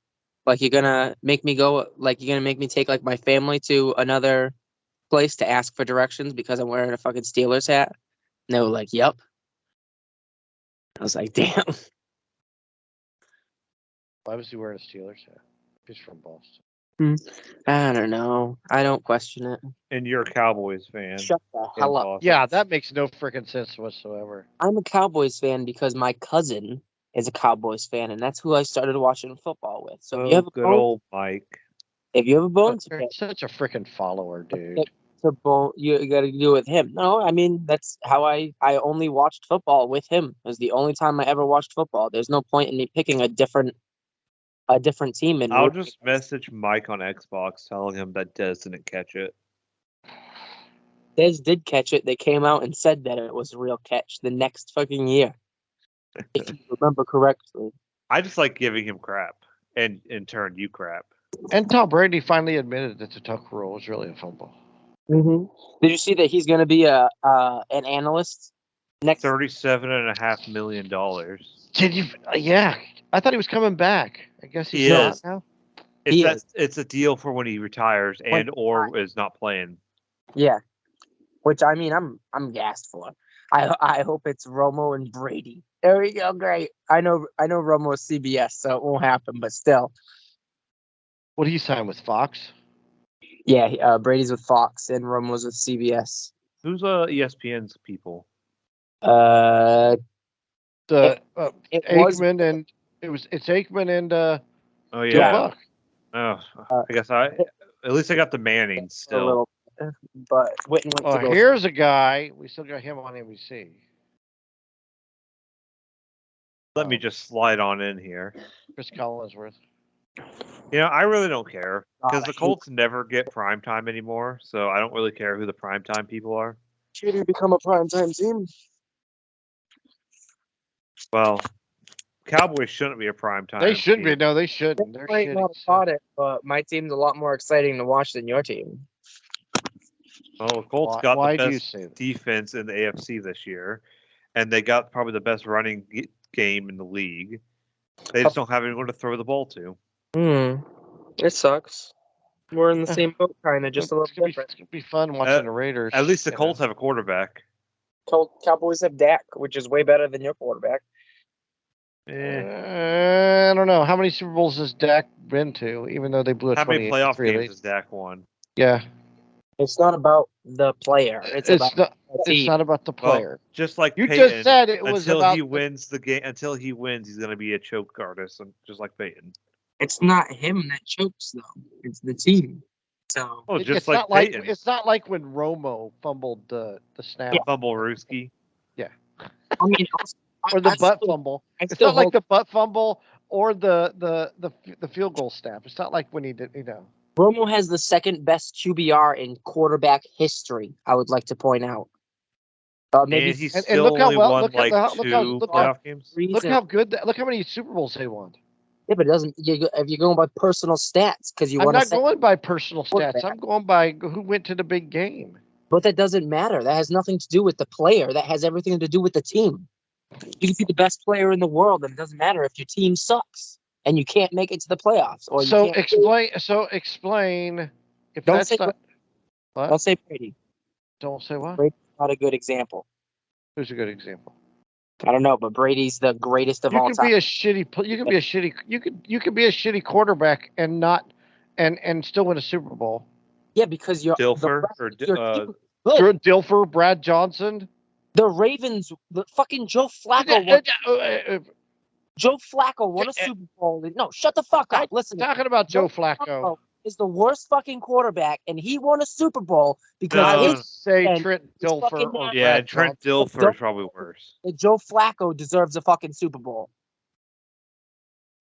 C: Like you're gonna make me go? Like you're gonna make me take like my family to another place to ask for directions because I'm wearing a fucking Steelers hat?" And they were like, "Yep." I was like, "Damn."
A: Why was he wearing a Steelers hat? He's from Boston.
C: I don't know. I don't question it.
B: And you're a Cowboys fan.
C: Shut the hell up.
A: Yeah, that makes no freaking sense whatsoever.
C: I'm a Cowboys fan because my cousin is a Cowboys fan, and that's who I started watching football with. So if you have a
B: good
C: bone,
B: old Mike.
C: if you have a bone to
A: You're
C: pick,
A: such a freaking follower, dude.
C: you got to do it with him. No, I mean that's how I only watched football with him. It was the only time I ever watched football. There's no point in me picking a different team. And
B: I'll just message Mike on Xbox telling him that Des didn't catch it.
C: Des did catch it. They came out and said that it was a real catch the next fucking year, if you remember correctly.
B: I just like giving him crap, and in turn, you crap.
A: And Tom Brady finally admitted that the tuck rule was really a fumble.
C: Mm-hmm. Did you see that he's going to be an analyst next?
B: $37.5 million.
A: Did you? Yeah, I thought he was coming back. I guess he's
B: He
A: not
B: is.
A: now.
B: It's a deal for when he retires
C: When
B: and or is not playing.
C: Yeah, which I mean, I'm gassed for. I hope it's Romo and Brady. There we go. Great. I know Romo's CBS, so it won't happen. But still,
A: What did he sign with Fox?
C: yeah. Brady's with Fox and Romo's with CBS.
B: Who's ESPN's people?
A: The
C: It was
A: Aikman and it's Aikman and
B: Oh
A: Joe
B: yeah.
A: Buck.
B: Oh, I guess at least I got the Manning
C: a
B: still.
C: little, but Witten went to go.
A: Here's a guy. We still got him on NBC.
B: Let me just slide on in here.
A: Chris Collinsworth.
B: I really don't care because
C: God,
B: the Colts never get primetime anymore, so I don't really care who the primetime people are.
C: Should he become a primetime team?
B: Well, Cowboys shouldn't be a primetime.
A: They shouldn't be.
B: team.
A: No, they shouldn't. They're
C: Might not have caught it, but my team's a lot more exciting to watch than your team.
B: Well, the Colts got
A: Why
B: the
A: do you
B: best
A: say that?
B: defense in the AFC this year, and they got probably the best running game in the league. They just don't have anyone to throw the ball to.
C: It sucks. We're in the same boat, kind of, just a little different.
A: It's gonna be fun watching the Raiders.
B: At least the Colts have a quarterback.
C: Cowboys have Dak, which is way better than your quarterback.
A: I don't know. How many Super Bowls has Dak been to, even though they blew a
B: How many
A: 28-3
B: playoff
A: lead?
B: games has Dak won?
A: Yeah.
C: It's not about the player. It's about the
A: It's
C: team.
A: not about the player.
B: Well, just like
A: You
B: Peyton,
A: just said it was
B: until
A: about
B: he wins the game. Until he wins, he's going to be a choke artist, just like Peyton.
C: It's not him that chokes, though. It's the team. So
B: Oh, just
A: it's
B: like
A: not like
B: Peyton.
A: it's not like when Romo fumbled the snap.
B: Fumble Rooski.
A: Yeah.
C: I mean,
A: Or the butt fumble. It's not like the butt fumble or the field goal snap. It's not like when he did,
C: Romo has the second best QBR in quarterback history. I would like to point out. Maybe
B: And he's
A: and
B: still
A: look how
B: only
A: well-
B: won
A: look how-
B: like
A: look how-
B: two
A: look
B: playoff games.
A: look how good. Look how many Super Bowls they won.
C: Yeah, but it doesn't. If you're going by personal stats, because you
A: I'm
C: want to
A: not going by personal stats. I'm going by who went to the big game.
C: But that doesn't matter. That has nothing to do with the player. That has everything to do with the team. You can be the best player in the world, and it doesn't matter if your team sucks and you can't make it to the playoffs. Or
A: So
C: you can't
A: explain. If
C: Don't
A: that's
C: say
A: not what?
C: Don't say Brady.
A: Don't say what?
C: Brady's not a good example.
A: Who's a good example?
C: I don't know, but Brady's the greatest of
A: You
C: all
A: can
C: time.
A: be a shitty. You can be a shitty. You could be a shitty quarterback and not and still win a Super Bowl.
C: Yeah, because your
B: Dilfer or
C: team is good.
A: Dilfer, Brad Johnson.
C: The Ravens, the fucking Joe Flacco won. Joe Flacco won a Super Bowl. No, shut the fuck up. Listen,
A: talking about Joe Flacco
C: is the worst fucking quarterback, and he won a Super Bowl because
A: I would
C: his
A: say Trent Dilfer or
B: Yeah,
A: Brad
B: Trent
A: Johnson.
B: Dilfer is probably worse.
C: Joe Flacco deserves a fucking Super Bowl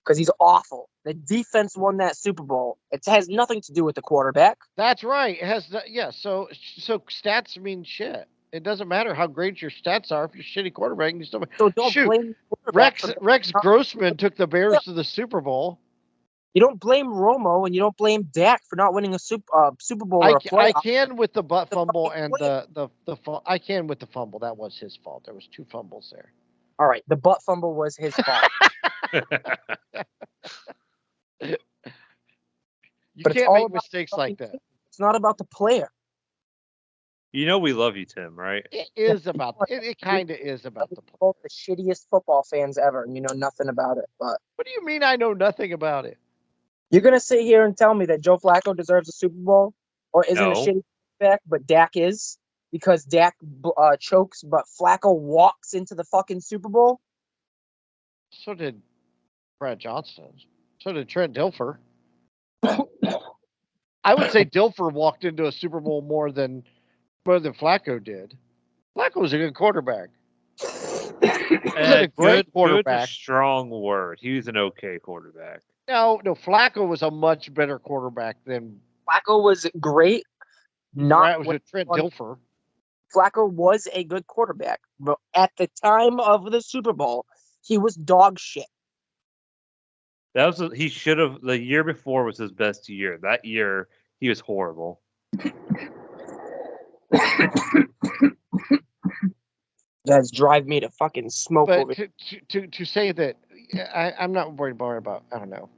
C: because he's awful. The defense won that Super Bowl. It has nothing to do with the quarterback.
A: That's right. It has So stats mean shit. It doesn't matter how great your stats are if you're a shitty quarterback. You still
C: So don't blame the quarterback.
A: Rex Grossman took the Bears to the Super Bowl.
C: You don't blame Romo and you don't blame Dak for not winning a Super Bowl or a playoff.
A: I can with the butt fumble and the I can with the fumble. That was his fault. There was 2 fumbles there.
C: All right, the butt fumble was his fault.
A: You can't make mistakes like that.
C: It's not about the player.
B: You know we love you, Tim, right?
A: It is about it kind of is about the player.
C: Both the shittiest football fans ever, and you know nothing about it. But
A: what do you mean I know nothing about it?
C: You're gonna sit here and tell me that Joe Flacco deserves a Super Bowl or isn't a shitty quarterback, but Dak is because Dak chokes, but Flacco walks into the fucking Super Bowl?
A: So did Brad Johnson. So did Trent Dilfer. I would say Dilfer walked into a Super Bowl more than Flacco did. Flacco was a good quarterback. He wasn't a great quarterback.
B: Good, strong word. He was an okay quarterback.
A: No, Flacco was a much better quarterback than
C: Flacco was great.
A: Not was Trent Dilfer.
C: Flacco was a good quarterback, but at the time of the Super Bowl, he was dog shit.
B: He should have. The year before was his best year. That year he was horrible.
C: That's drive me to fucking smoke over.
A: But to say that, I'm not worried about. I don't know.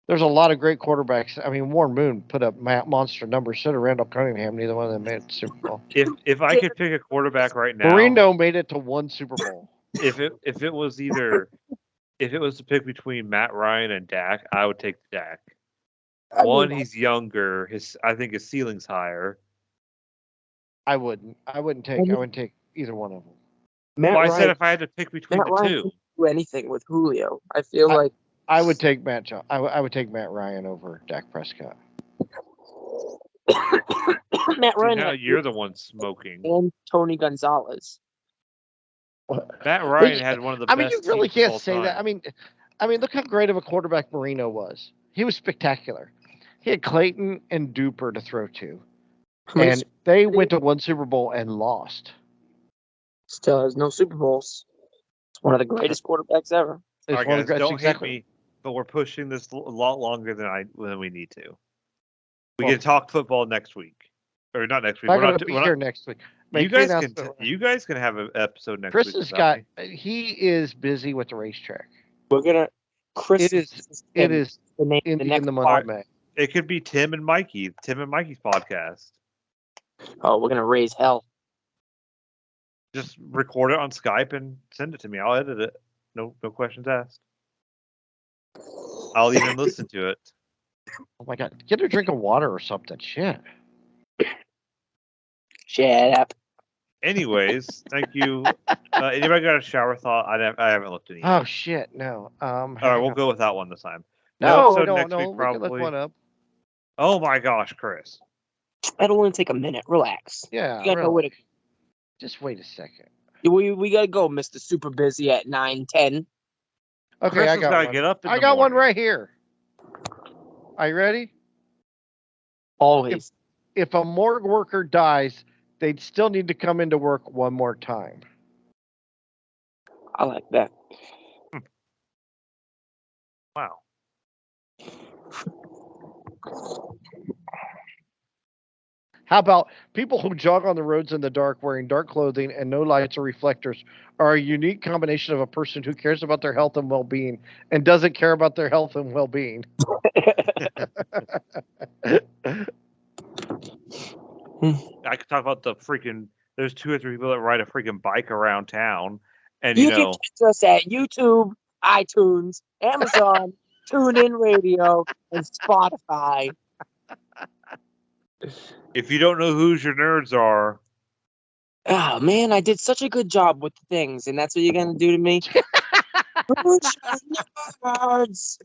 A: There's a lot of great quarterbacks. I mean, Warren Moon put up monster numbers. So did Randall Cunningham. Neither one of them made the Super Bowl.
B: If I could pick a quarterback right now,
A: Marino made it to one Super Bowl.
B: if it was to pick between Matt Ryan and Dak, I would take Dak. One, he's younger. I think his ceiling's higher.
A: I wouldn't take either one of them.
C: Matt
B: I
C: Ryan,
B: said if I had to pick between
C: Matt
B: the
C: Ryan
B: two.
C: didn't do anything with Julio. I feel like
A: I would take I would take Matt Ryan over Dak Prescott.
C: Matt
B: See,
C: Ryan
B: now
C: had
B: you're the one smoking.
C: and Tony Gonzalez.
B: Matt Ryan had one of the best.
A: I mean, you really
B: teams of all
A: can't say
B: time.
A: that. I mean, look how great of a quarterback Marino was. He was spectacular. He had Clayton and Duper to throw to, and they went to one Super Bowl and lost.
C: Still has no Super Bowls. It's one of the greatest quarterbacks ever.
B: All right,
A: One of
B: guys,
A: the
B: don't
A: exactly.
B: hate me, but we're pushing this a lot longer than we need to. We
A: Well,
B: get to talk football next week, or not next week.
A: I'm
B: We're
A: going
B: not
A: to be
B: we're
A: here
B: not,
A: next week.
B: You guys can have an episode next
A: Chris
B: week.
A: has
B: without
A: got.
B: me.
A: He is busy with the racetrack.
C: We're gonna Kris.
A: It is
C: the name
A: in
C: the
A: the
C: next
A: month
C: pod.
A: of May.
B: It could be Tim and Mikey's podcast.
C: Oh, we're gonna raise hell.
B: Just record it on Skype and send it to me. I'll edit it. No questions asked. I'll even listen to it.
A: Oh my God! Get a drink of water or something. Shit.
C: Shut up.
B: Anyways, thank you. Anybody got a shower thought? I haven't looked at it.
A: Oh shit! No.
B: All right, we'll go with that one this time.
A: No,
B: episode
A: no,
B: next
A: no.
B: week,
A: We can
B: probably.
A: look one up.
B: Oh my gosh, Chris.
C: It'll only take a minute. Relax.
A: Yeah.
C: You gotta know where to.
A: Just wait a second.
C: We gotta go, Mr. Super Busy at 9:10.
A: Okay,
B: Chris
A: I
B: has
A: got
B: gotta
A: one.
B: get up in
A: I
B: the
A: got one
B: morning.
A: right here. Are you ready?
C: Always.
A: If a morgue worker dies, they'd still need to come into work one more time.
C: I like that.
B: Wow.
A: How about people who jog on the roads in the dark wearing dark clothing and no lights or reflectors are a unique combination of a person who cares about their health and well-being and doesn't care about their health and well-being.
B: I could talk about the freaking. There's 2 or 3 people that ride a freaking bike around town, and
C: You can catch us at YouTube, iTunes, Amazon, TuneIn Radio, and Spotify.
B: if you don't know who your nerds are,
C: Oh man, I did such a good job with the things, and that's what you're gonna do to me? Who's your nerds?